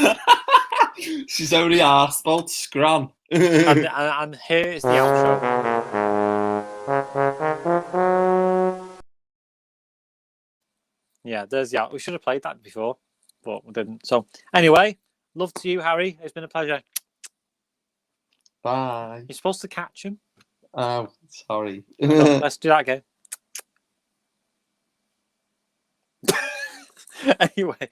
She's only arsed scram. and here's the outro. Yeah, there's the out. We should have played that before, but we didn't. So anyway, love to you, Harry. It's been a pleasure. Bye. You're supposed to catch him. Oh, sorry. No, let's do that again. Anyway,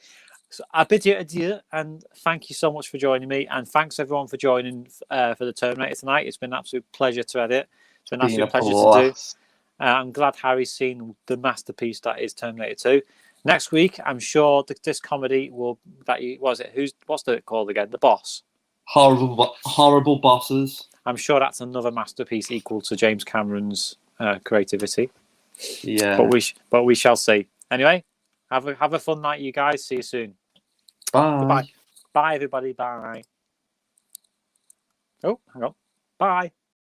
so I bid you adieu and thank you so much for joining me. And thanks everyone for joining for the Terminator tonight. It's been an absolute pleasure to edit. It's been an absolute pleasure to do. I'm glad Harry's seen the masterpiece that is Terminator 2. Next week, I'm sure this comedy will what's it called again? The Boss. Horrible bosses. I'm sure that's another masterpiece equal to James Cameron's creativity. Yeah. But we shall see. Anyway, have a fun night, you guys. See you soon. Bye. Goodbye. Bye, everybody. Bye. Oh, hang on. Bye.